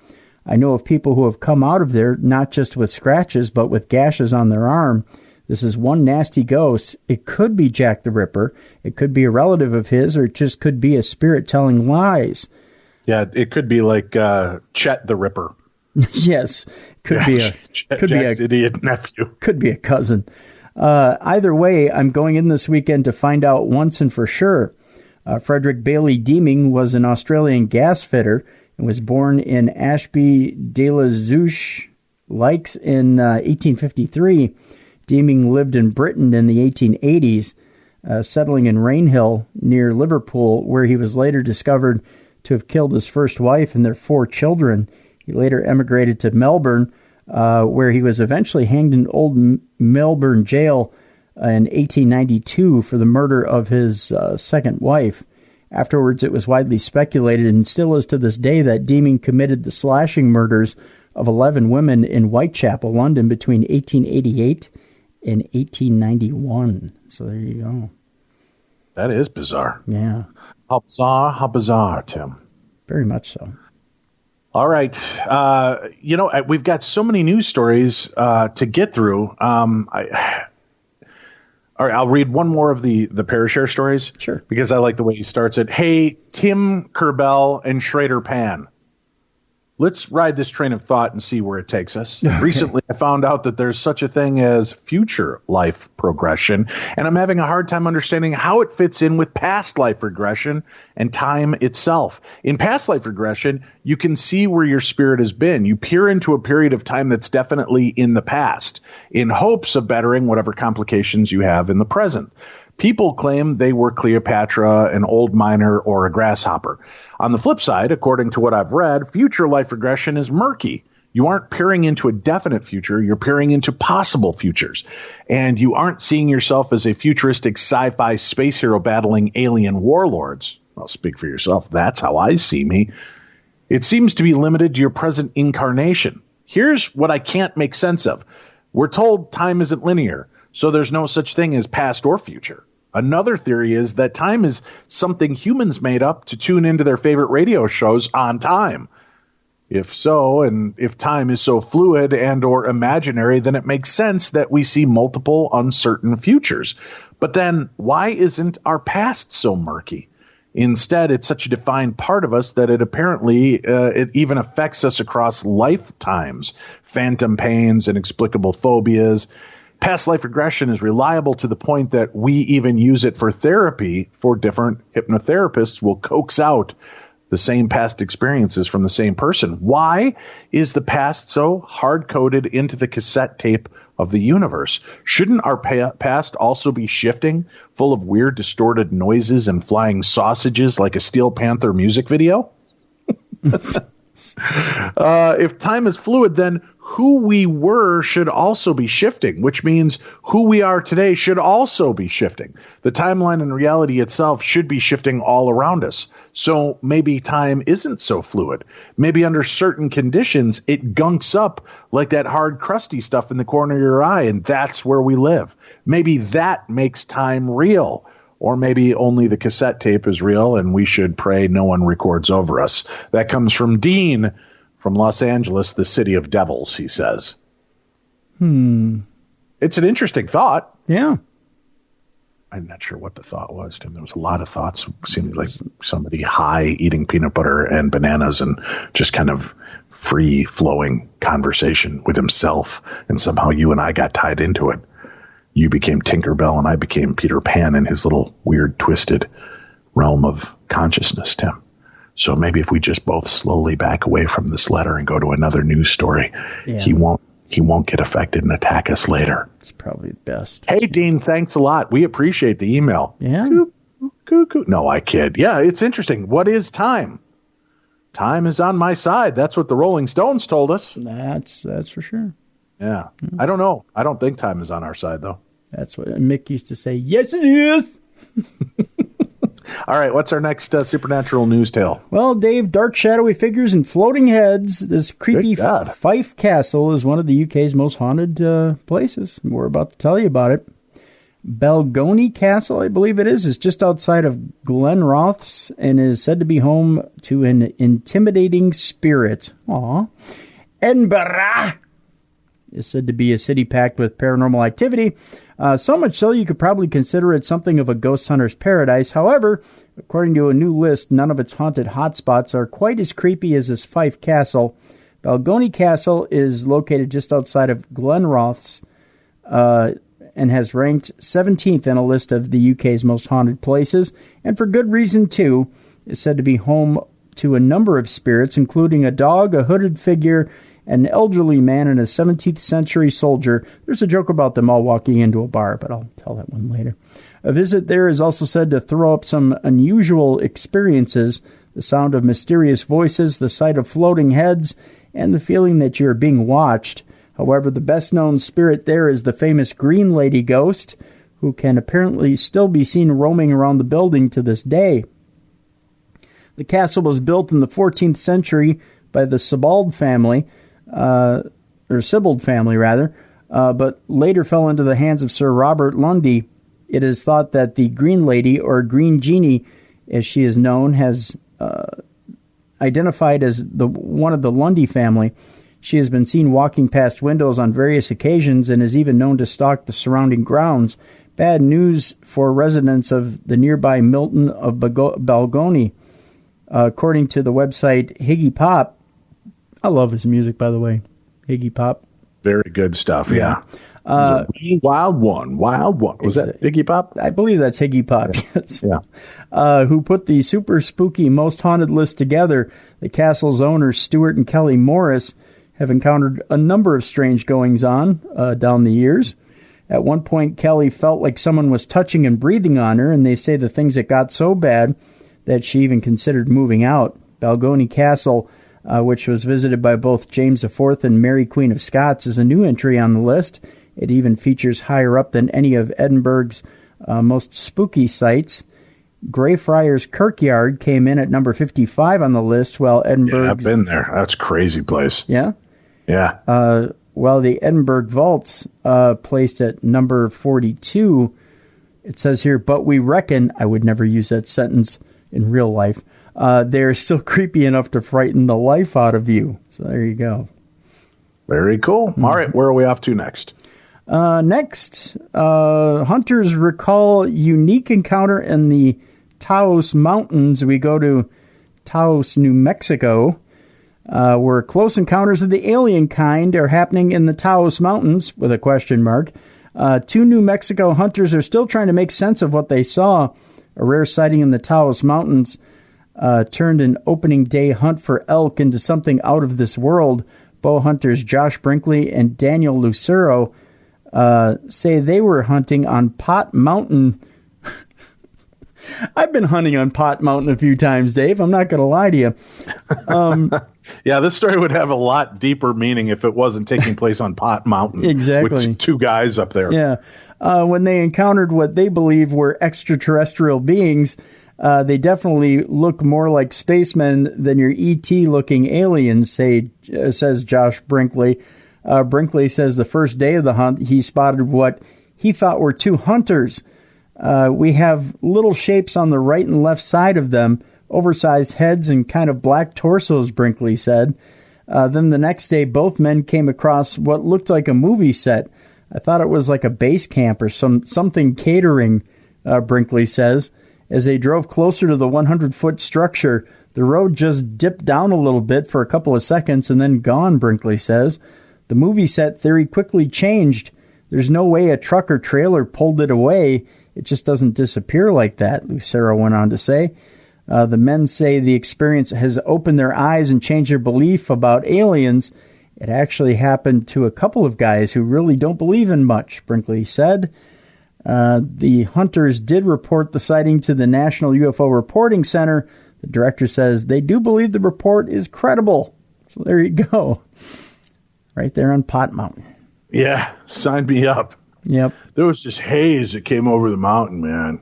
I know of people who have come out of there, not just with scratches, but with gashes on their arm. This is one nasty ghost. It could be Jack the Ripper. It could be a relative of his, or it just could be a spirit telling lies. Yeah, it could be like Chet the Ripper. Yes, could be Jack's idiot nephew. Could be a cousin. Either way, I'm going in this weekend to find out once and for sure. Frederick Bailey Deeming was an Australian gas fitter and was born in Ashby de la Zouch, Likes, in 1853. Deeming lived in Britain in the 1880s, settling in Rainhill near Liverpool, where he was later discovered to have killed his first wife and their 4 children. He later emigrated to Melbourne, where he was eventually hanged in Old Melbourne Jail in 1892 for the murder of his second wife. Afterwards, it was widely speculated, and still is to this day, that Deeming committed the slashing murders of 11 women in Whitechapel, London, between 1888 and 1891. So there you go. That is bizarre. Yeah. How bizarre, Tim. Very much so. All right. We've got so many news stories to get through. All right, I'll read one more of the Parashare stories. Sure. Because I like the way he starts it. Hey, Tim Kerbel and Schrader Pan. Let's ride this train of thought and see where it takes us. Recently, I found out that there's such a thing as future life progression, and I'm having a hard time understanding how it fits in with past life regression and time itself. In past life regression, you can see where your spirit has been. You peer into a period of time that's definitely in the past, in hopes of bettering whatever complications you have in the present. People claim they were Cleopatra, an old miner, or a grasshopper. On the flip side, according to what I've read, future life regression is murky. You aren't peering into a definite future, you're peering into possible futures. And you aren't seeing yourself as a futuristic sci-fi space hero battling alien warlords. Well, speak for yourself. That's how I see me. It seems to be limited to your present incarnation. Here's what I can't make sense of. We're told time isn't linear, so there's no such thing as past or future. Another theory is that time is something humans made up to tune into their favorite radio shows on time. If so, and if time is so fluid and or imaginary, then it makes sense that we see multiple uncertain futures. But then why isn't our past so murky? Instead, it's such a defined part of us that it apparently it even affects us across lifetimes. Phantom pains, inexplicable phobias. Past life regression is reliable to the point that we even use it for therapy, for different hypnotherapists will coax out the same past experiences from the same person. Why is the past so hard-coded into the cassette tape of the universe? Shouldn't our past also be shifting, full of weird distorted noises and flying sausages like a Steel Panther music video? If time is fluid, then who we were should also be shifting, which means who we are today should also be shifting. The timeline and reality itself should be shifting all around us. So maybe time isn't so fluid. Maybe under certain conditions, it gunks up like that hard, crusty stuff in the corner of your eye, and that's where we live. Maybe that makes time real. Or maybe only the cassette tape is real and we should pray no one records over us. That comes from Dean from Los Angeles, the city of devils, he says. It's an interesting thought. Yeah. I'm not sure what the thought was, Tim. There was a lot of thoughts. It seemed like somebody high eating peanut butter and bananas and just kind of free-flowing conversation with himself. And somehow you and I got tied into it. You became Tinkerbell and I became Peter Pan in his little weird twisted realm of consciousness, Tim. So maybe if we just both slowly back away from this letter and go to another news story, he won't get affected and attack us later. It's probably the best. Hey, Dean, thanks a lot. We appreciate the email. Yeah. Cuckoo. No, I kid. Yeah, it's interesting. What is time? Time is on my side. That's what the Rolling Stones told us. That's for sure. Yeah. I don't know. I don't think time is on our side, though. That's what Mick used to say. Yes, it is. All right. What's our next supernatural news tale? Well, Dave, dark, shadowy figures and floating heads. This creepy Fife Castle is one of the UK's most haunted places. We're about to tell you about it. Balgony Castle, I believe it is just outside of Glenrothes and is said to be home to an intimidating spirit. Aww. Edinburgh is said to be a city packed with paranormal activity, so much so you could probably consider it something of a ghost hunter's paradise. However, according to a new list, none of its haunted hotspots are quite as creepy as this Fife Castle. Balgony Castle is located just outside of Glenrothes and has ranked 17th in a list of the UK's most haunted places, and for good reason too. It's said to be home to a number of spirits, including a dog, a hooded figure, an elderly man, and a 17th century soldier. There's a joke about them all walking into a bar, but I'll tell that one later. A visit there is also said to throw up some unusual experiences, the sound of mysterious voices, the sight of floating heads, and the feeling that you're being watched. However, the best-known spirit there is the famous Green Lady ghost, who can apparently still be seen roaming around the building to this day. The castle was built in the 14th century by the Sibbald family, or Sibbald family, rather, but later fell into the hands of Sir Robert Lundy. It is thought that the Green Lady, or Green Genie, as she is known, has identified as one of the Lundy family. She has been seen walking past windows on various occasions and is even known to stalk the surrounding grounds. Bad news for residents of the nearby Milton of Balgony. According to the website Higgy Pop, I love his music, by the way, Higgy Pop. Very good stuff, yeah. Wild One. Was that Higgy Pop? I believe that's Higgy Pop, yes. Yeah. Who put the super spooky most haunted list together. The castle's owners, Stuart and Kelly Morris, have encountered a number of strange goings-on down the years. At one point, Kelly felt like someone was touching and breathing on her, and they say the things that got so bad that she even considered moving out. Balgony Castle, which was visited by both James IV and Mary Queen of Scots, is a new entry on the list. It even features higher up than any of Edinburgh's most spooky sites. Greyfriars Kirkyard came in at number 55 on the list, while Edinburgh... Yeah, I've been there. That's a crazy place. Yeah? Yeah. While the Edinburgh Vaults placed at number 42, it says here, but we reckon, I would never use that sentence in real life, they're still creepy enough to frighten the life out of you. So there you go. Very cool. All right, where are we off to next? Next, hunters recall unique encounter in the Taos Mountains. We go to Taos, New Mexico, where close encounters of the alien kind are happening in the Taos Mountains, with a question mark. 2 New Mexico hunters are still trying to make sense of what they saw. A rare sighting in the Taos Mountains turned an opening day hunt for elk into something out of this world. Bow hunters Josh Brinkley and Daniel Lucero say they were hunting on Pot Mountain. I've been hunting on Pot Mountain a few times, Dave. I'm not going to lie to you. Yeah, this story would have a lot deeper meaning if it wasn't taking place on Pot Mountain. Exactly. With 2 guys up there. Yeah. When they encountered what they believe were extraterrestrial beings, they definitely look more like spacemen than your ET-looking aliens, says Josh Brinkley. Brinkley says the first day of the hunt, he spotted what he thought were 2 hunters. We have little shapes on the right and left side of them, oversized heads and kind of black torsos, Brinkley said. Then the next day, both men came across what looked like a movie set. I thought it was like a base camp or something catering, Brinkley says. As they drove closer to the 100-foot structure, the road just dipped down a little bit for a couple of seconds and then gone, Brinkley says. The movie set theory quickly changed. There's no way a truck or trailer pulled it away. It just doesn't disappear like that, Lucero went on to say. The men say the experience has opened their eyes and changed their belief about aliens. It actually happened to a couple of guys who really don't believe in much, Brinkley said. The hunters did report the sighting to the National UFO Reporting Center. The director says they do believe the report is credible. So there you go. Right there on Pot Mountain. Yeah, sign me up. Yep. There was this haze that came over the mountain, man.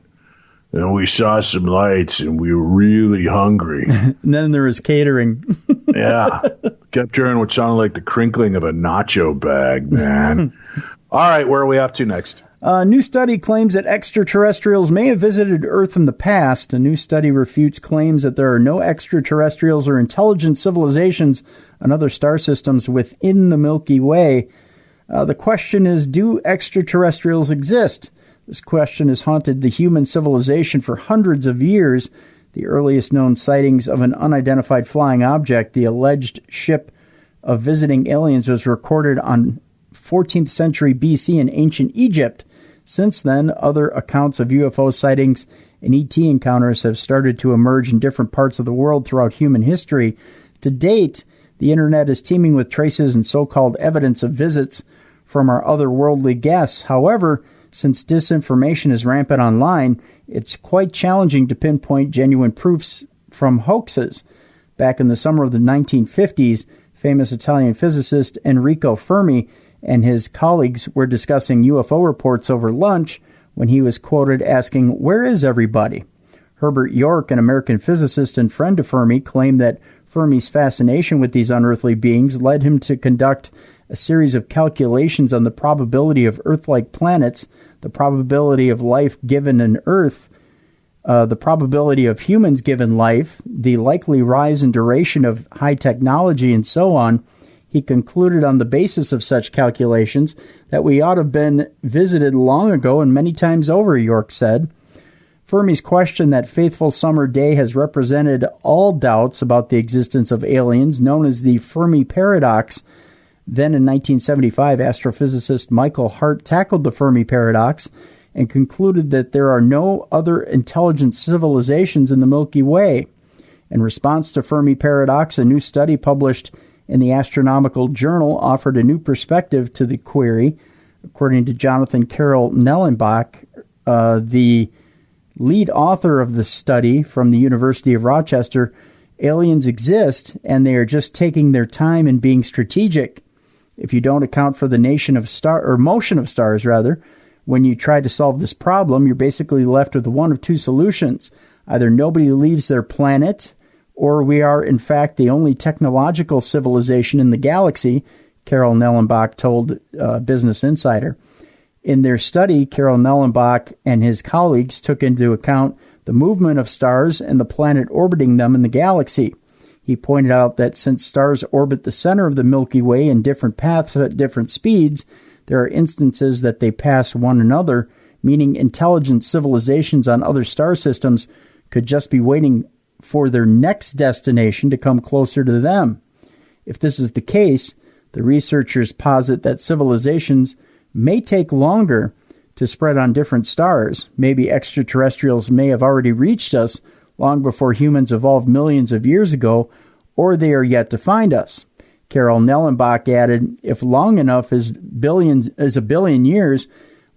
And we saw some lights, and we were really hungry. And then there was catering. Yeah. Kept hearing what sounded like the crinkling of a nacho bag, man. All right, where are we off to next? A new study claims that extraterrestrials may have visited Earth in the past. A new study refutes claims that there are no extraterrestrials or intelligent civilizations on other star systems within the Milky Way. The question is, do extraterrestrials exist? This question has haunted the human civilization for hundreds of years. The earliest known sightings of an unidentified flying object, the alleged ship of visiting aliens, was recorded on 14th century BC in ancient Egypt. Since then, other accounts of UFO sightings and ET encounters have started to emerge in different parts of the world throughout human history. To date, the internet is teeming with traces and so-called evidence of visits from our otherworldly guests. However, since disinformation is rampant online, it's quite challenging to pinpoint genuine proofs from hoaxes. Back in the summer of the 1950s, famous Italian physicist Enrico Fermi and his colleagues were discussing UFO reports over lunch when he was quoted asking, "Where is everybody?" Herbert York, an American physicist and friend to Fermi, claimed that Fermi's fascination with these unearthly beings led him to conduct a series of calculations on the probability of Earth-like planets, the probability of life given on Earth, the probability of humans given life, the likely rise and duration of high technology, and so on. He concluded on the basis of such calculations that we ought to have been visited long ago and many times over, York said. Fermi's question that faithful summer day has represented all doubts about the existence of aliens, known as the Fermi paradox. Then in 1975, astrophysicist Michael Hart tackled the Fermi paradox and concluded that there are no other intelligent civilizations in the Milky Way. In response to Fermi paradox, a new study published in the Astronomical Journal offered a new perspective to the query. According to Jonathan Carroll Nellenbach, the lead author of the study from the University of Rochester, aliens exist and they are just taking their time and being strategic. If you don't account for the motion of stars, when you try to solve this problem, you're basically left with one of two solutions. Either nobody leaves their planet, or we are, in fact, the only technological civilization in the galaxy, Carol Nellenbach told Business Insider. In their study, Carol Nellenbach and his colleagues took into account the movement of stars and the planet orbiting them in the galaxy. He pointed out that since stars orbit the center of the Milky Way in different paths at different speeds, there are instances that they pass one another, meaning intelligent civilizations on other star systems could just be waiting for their next destination to come closer to them. If this is the case, the researchers posit that civilizations may take longer to spread on different stars. Maybe extraterrestrials may have already reached us long before humans evolved millions of years ago, or they are yet to find us. Carol Nellenbach added, if long enough is a billion years,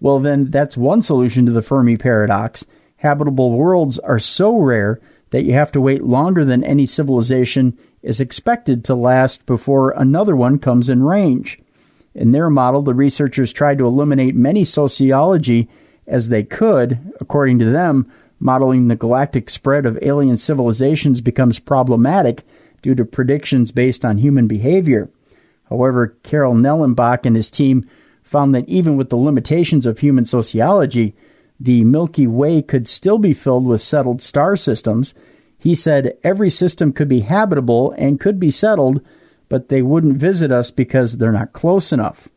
well then that's one solution to the Fermi paradox. Habitable worlds are so rare that you have to wait longer than any civilization is expected to last before another one comes in range. In their model, the researchers tried to eliminate many sociology as they could. According to them, modeling the galactic spread of alien civilizations becomes problematic due to predictions based on human behavior. However, Carol Nellenbach and his team found that even with the limitations of human sociology, the Milky Way could still be filled with settled star systems. He said every system could be habitable and could be settled, but they wouldn't visit us because they're not close enough.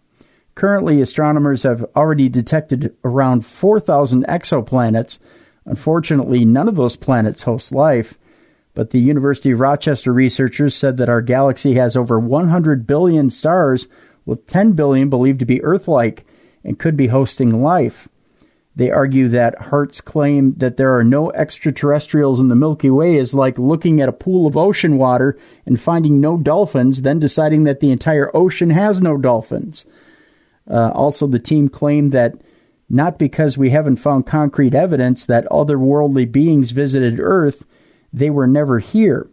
Currently, astronomers have already detected around 4,000 exoplanets. Unfortunately, none of those planets host life, but the University of Rochester researchers said that our galaxy has over 100 billion stars, with 10 billion believed to be Earth-like and could be hosting life. They argue that Hart's claim that there are no extraterrestrials in the Milky Way is like looking at a pool of ocean water and finding no dolphins, then deciding that the entire ocean has no dolphins. Also, the team claimed that not because we haven't found concrete evidence that otherworldly beings visited Earth, they were never here.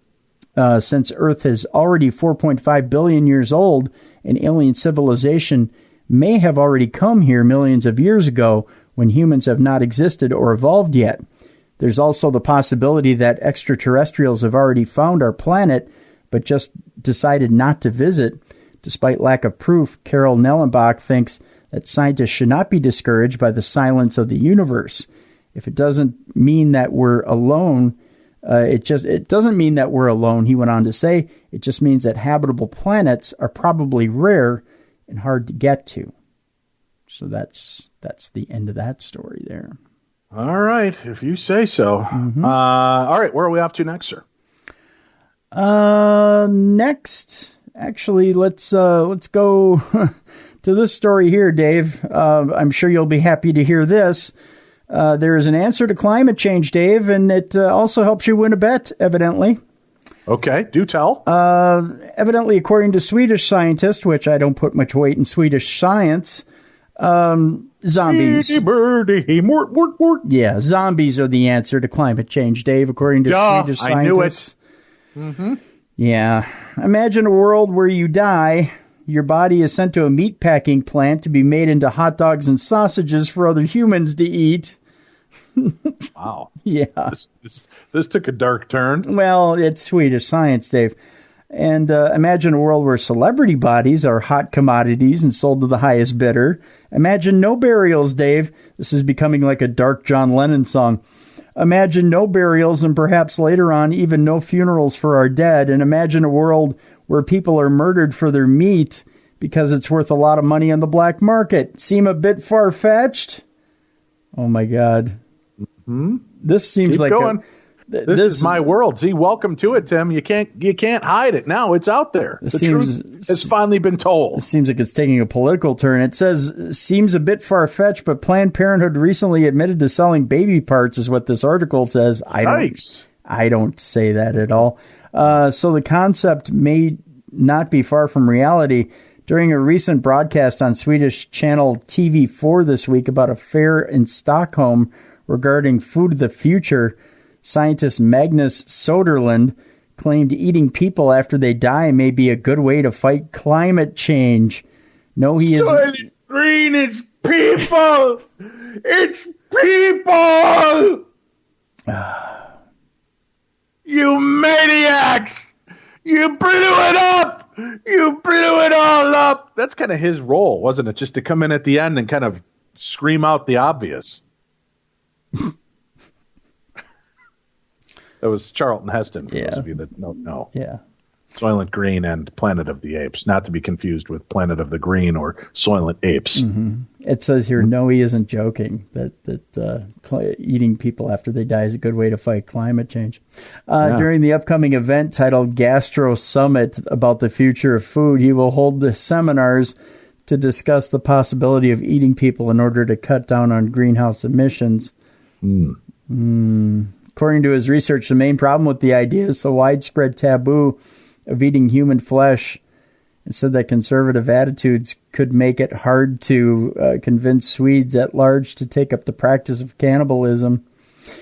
Since Earth is already 4.5 billion years old, an alien civilization may have already come here millions of years ago when humans have not existed or evolved yet. There's also the possibility that extraterrestrials have already found our planet, but just decided not to visit. Despite lack of proof, Carol Nellenbach thinks that scientists should not be discouraged by the silence of the universe. If it doesn't mean that we're alone, it doesn't mean that we're alone, he went on to say. It just means that habitable planets are probably rare and hard to get to. So that's the end of that story there. All right, if you say so. Mm-hmm. All right, where are we off to next, sir? Next, actually, let's go to this story here, Dave. I'm sure you'll be happy to hear this. There is an answer to climate change, Dave, and it also helps you win a bet, evidently. Okay, do tell. Evidently, according to Swedish scientists, which I don't put much weight in Swedish science, zombies. Birdie, mort, mort, mort. Yeah, zombies are the answer to climate change, Dave, according to Swedish scientists. I knew it. Mm-hmm. Yeah. Imagine a world where you die, your body is sent to a meatpacking plant to be made into hot dogs and sausages for other humans to eat. Wow. Yeah. This took a dark turn. Well, it's Swedish science, Dave. And imagine a world where celebrity bodies are hot commodities and sold to the highest bidder. Imagine no burials, Dave. This is becoming like a dark John Lennon song. Imagine no burials and perhaps later on even no funerals for our dead. And imagine a world where people are murdered for their meat because it's worth a lot of money on the black market. Seem a bit far-fetched? Oh, my God. Mm-hmm. This seems Keep like going. This is my world. See, welcome to it, Tim. You can't hide it now. It's out there. The truth has finally been told. This seems like it's taking a political turn. It says, seems a bit far-fetched, but Planned Parenthood recently admitted to selling baby parts, is what this article says. I don't say that at all. So the concept may not be far from reality. During a recent broadcast on Swedish channel TV4 this week about a fair in Stockholm regarding food of the future, scientist Magnus Soderlund claimed eating people after they die may be a good way to fight climate change. No, he isn't. Soylent Green is people! It's people! You maniacs! You blew it up! You blew it all up! That's kind of his role, wasn't it? Just to come in at the end and kind of scream out the obvious. That was Charlton Heston, for those of you that don't know. Yeah. Soylent Green and Planet of the Apes, not to be confused with Planet of the Green or Soylent Apes. Mm-hmm. It says here, no, he isn't joking, that eating people after they die is a good way to fight climate change. During the upcoming event titled Gastro Summit about the future of food, he will hold the seminars to discuss the possibility of eating people in order to cut down on greenhouse emissions. According to his research, the main problem with the idea is the widespread taboo of eating human flesh, and said that conservative attitudes could make it hard to convince Swedes at large to take up the practice of cannibalism.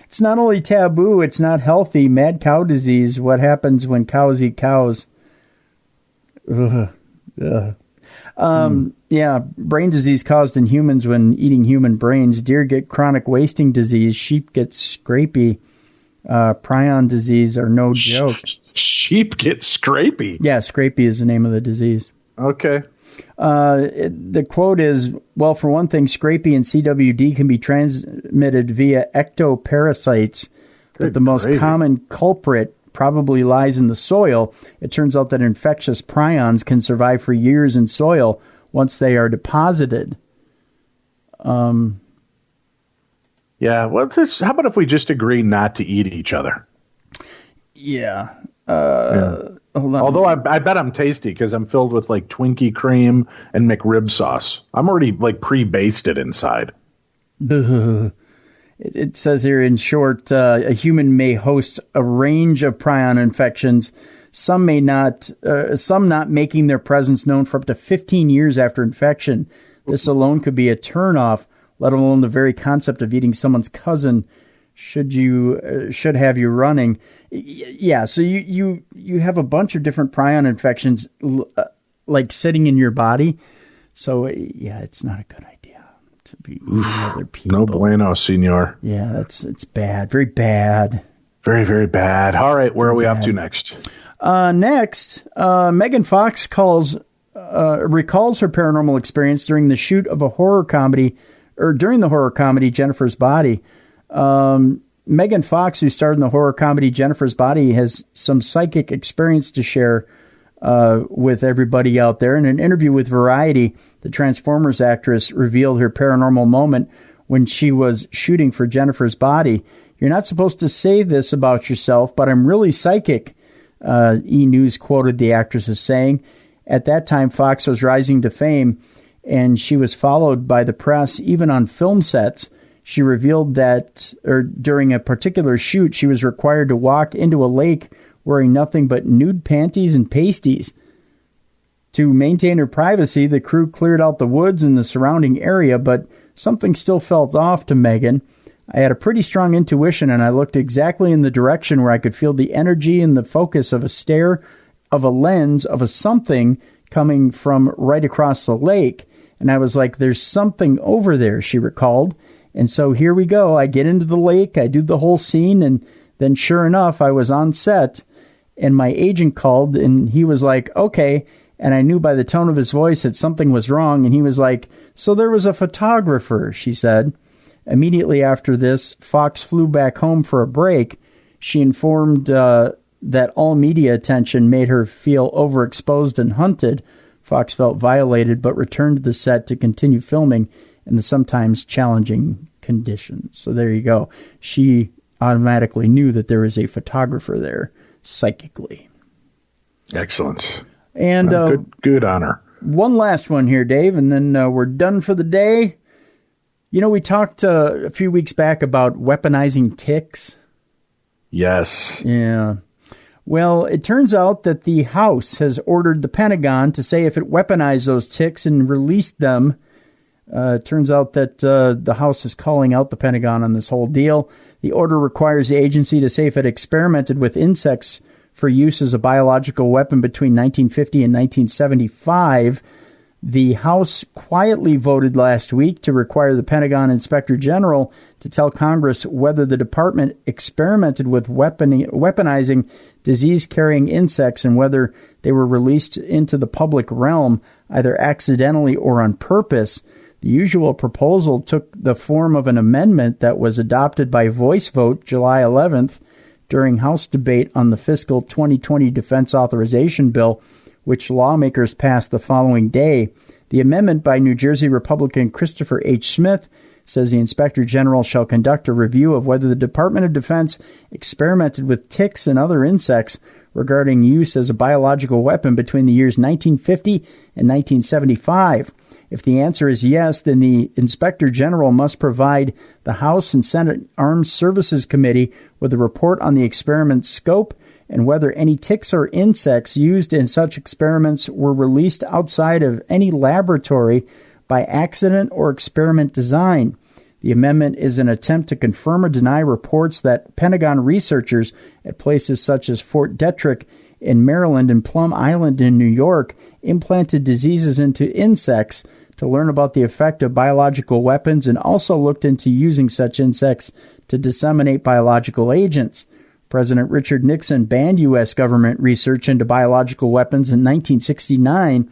It's not only taboo, it's not healthy. Mad cow disease, what happens when cows eat cows? Yeah, brain disease caused in humans when eating human brains. Deer get chronic wasting disease. Sheep get scrapie. Prion disease are no joke. Sheep get scrapie? Yeah, scrapie is the name of the disease. Okay. The quote is, well, for one thing, scrapie and CWD can be transmitted via ectoparasites, but the most common culprit probably lies in the soil. It turns out that infectious prions can survive for years in soil once they are deposited. Yeah, well, how about if we just agree not to eat each other? Yeah. Although I bet I'm tasty because I'm filled with like Twinkie cream and McRib sauce. I'm already like pre-basted inside. It says here, in short, a human may host a range of prion infections. Some not making their presence known for up to 15 years after infection. This alone could be a turnoff, let alone the very concept of eating someone's cousin should have you running. Yeah, so you have a bunch of different prion infections like sitting in your body. So yeah, it's not a good idea to be eating other people. No bueno, senor. Yeah, it's bad, very bad. Very, very bad. All right, where are we up to next? Next, Megan Fox recalls her paranormal experience during the shoot of a horror comedy, or during the horror comedy Jennifer's Body. Megan Fox, who starred in the horror comedy Jennifer's Body, has some psychic experience to share with everybody out there. In an interview with Variety, the Transformers actress revealed her paranormal moment when she was shooting for Jennifer's Body. You're not supposed to say this about yourself, but I'm really psychic, E! News quoted the actress as saying. At that time, Fox was rising to fame, and she was followed by the press, even on film sets. She revealed that during a particular shoot, she was required to walk into a lake wearing nothing but nude panties and pasties. To maintain her privacy, the crew cleared out the woods in the surrounding area, but something still felt off to Megan. I had a pretty strong intuition, and I looked exactly in the direction where I could feel the energy and the focus of a stare, of a lens, of a something coming from right across the lake. And I was like, there's something over there, she recalled. And so here we go. I get into the lake, I do the whole scene, and then sure enough, I was on set, and my agent called, and he was like, okay. And I knew by the tone of his voice that something was wrong, and he was like, so there was a photographer, she said. Immediately after this, Fox flew back home for a break. She informed that all media attention made her feel overexposed and hunted. Fox felt violated, but returned to the set to continue filming in the sometimes challenging conditions. So there you go. She automatically knew that there was a photographer there psychically. Excellent. And good on her. One last one here, Dave, and then we're done for the day. You know, we talked a few weeks back about weaponizing ticks. Yes. Yeah. Well, it turns out that the House has ordered the Pentagon to say if it weaponized those ticks and released them. It turns out that the House is calling out the Pentagon on this whole deal. The order requires the agency to say if it experimented with insects for use as a biological weapon between 1950 and 1975. The House quietly voted last week to require the Pentagon Inspector General to tell Congress whether the department experimented with weaponizing disease-carrying insects and whether they were released into the public realm, either accidentally or on purpose. The usual proposal took the form of an amendment that was adopted by voice vote July 11th during House debate on the fiscal 2020 Defense Authorization Bill, which lawmakers passed the following day. The amendment by New Jersey Republican Christopher H. Smith says the Inspector General shall conduct a review of whether the Department of Defense experimented with ticks and other insects regarding use as a biological weapon between the years 1950 and 1975. If the answer is yes, then the Inspector General must provide the House and Senate Armed Services Committee with a report on the experiment's scope and whether any ticks or insects used in such experiments were released outside of any laboratory by accident or experiment design. The amendment is an attempt to confirm or deny reports that Pentagon researchers at places such as Fort Detrick in Maryland and Plum Island in New York implanted diseases into insects to learn about the effect of biological weapons and also looked into using such insects to disseminate biological agents. President Richard Nixon banned U.S. government research into biological weapons in 1969,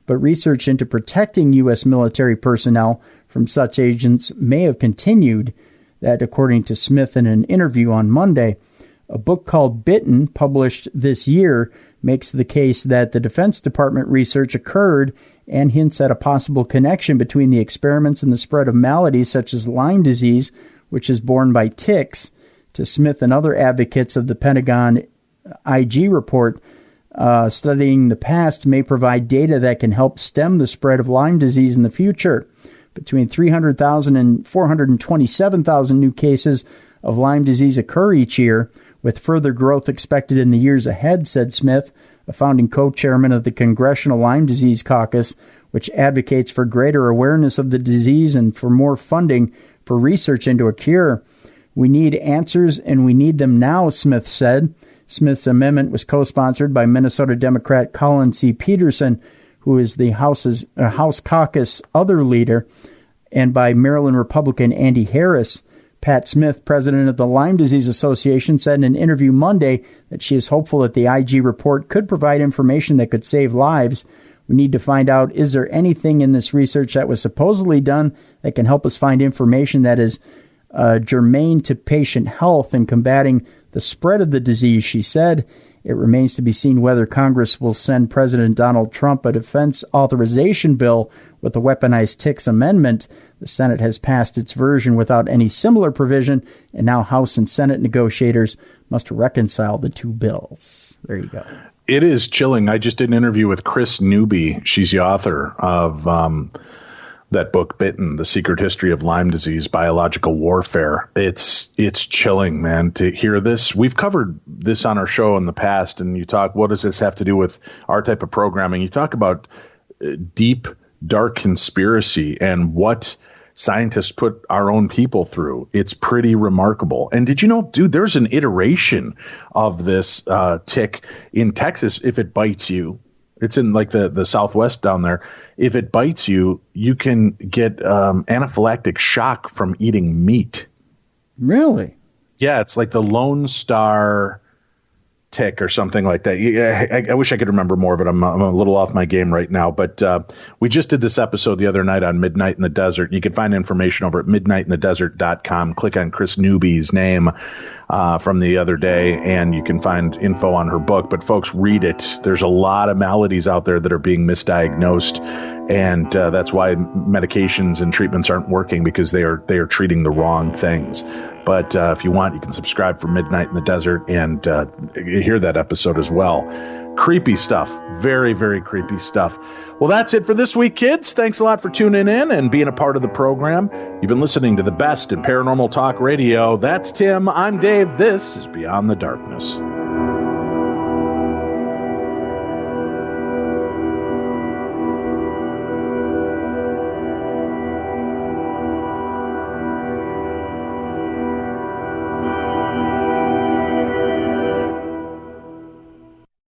but research into protecting U.S. military personnel from such agents may have continued. That, according to Smith in an interview on Monday. A book called Bitten, published this year, makes the case that the Defense Department research occurred and hints at a possible connection between the experiments and the spread of maladies such as Lyme disease, which is borne by ticks. To Smith and other advocates of the Pentagon IG report, studying the past may provide data that can help stem the spread of Lyme disease in the future. Between 300,000 and 427,000 new cases of Lyme disease occur each year, with further growth expected in the years ahead, said Smith, a founding co-chairman of the Congressional Lyme Disease Caucus, which advocates for greater awareness of the disease and for more funding for research into a cure. We need answers, and we need them now, Smith said. Smith's amendment was co-sponsored by Minnesota Democrat Colin C. Peterson, who is the House Caucus other leader, and by Maryland Republican Andy Harris. Pat Smith, president of the Lyme Disease Association, said in an interview Monday that she is hopeful that the IG report could provide information that could save lives. We need to find out, is there anything in this research that was supposedly done that can help us find information that is germane to patient health and combating the spread of the disease, she said. It remains to be seen whether Congress will send President Donald Trump a defense authorization bill with the weaponized ticks amendment. The Senate has passed its version without any similar provision, and now House and Senate negotiators must reconcile the two bills. There you go. It is chilling. I just did an interview with Chris Newby. She's the author of that book, Bitten, The Secret History of Lyme Disease, Biological Warfare. It's chilling, man, to hear this. We've covered this on our show in the past, and you talk, what does this have to do with our type of programming? You talk about deep, dark conspiracy and what scientists put our own people through. It's pretty remarkable. And did you know, dude, there's an iteration of this tick in Texas. If it bites you, It's in like the Southwest down there. If it bites you, you can get anaphylactic shock from eating meat. Really? Yeah, it's like the Lone Star tick or something like that. Yeah, I wish I could remember more of it. I'm a little off my game right now, but we just did this episode the other night on Midnight in the Desert. You can find information over at midnightinthedesert.com. Click on Chris Newby's name from the other day, and you can find info on her book. But folks, read it. There's a lot of maladies out there that are being misdiagnosed, and that's why medications and treatments aren't working, because they are treating the wrong things. But if you want, you can subscribe for Midnight in the Desert and hear that episode as well. Creepy stuff. Very, very creepy stuff. Well, that's it for this week, kids. Thanks a lot for tuning in and being a part of the program. You've been listening to the best in paranormal talk radio. That's Tim. I'm Dave. This is Beyond the Darkness.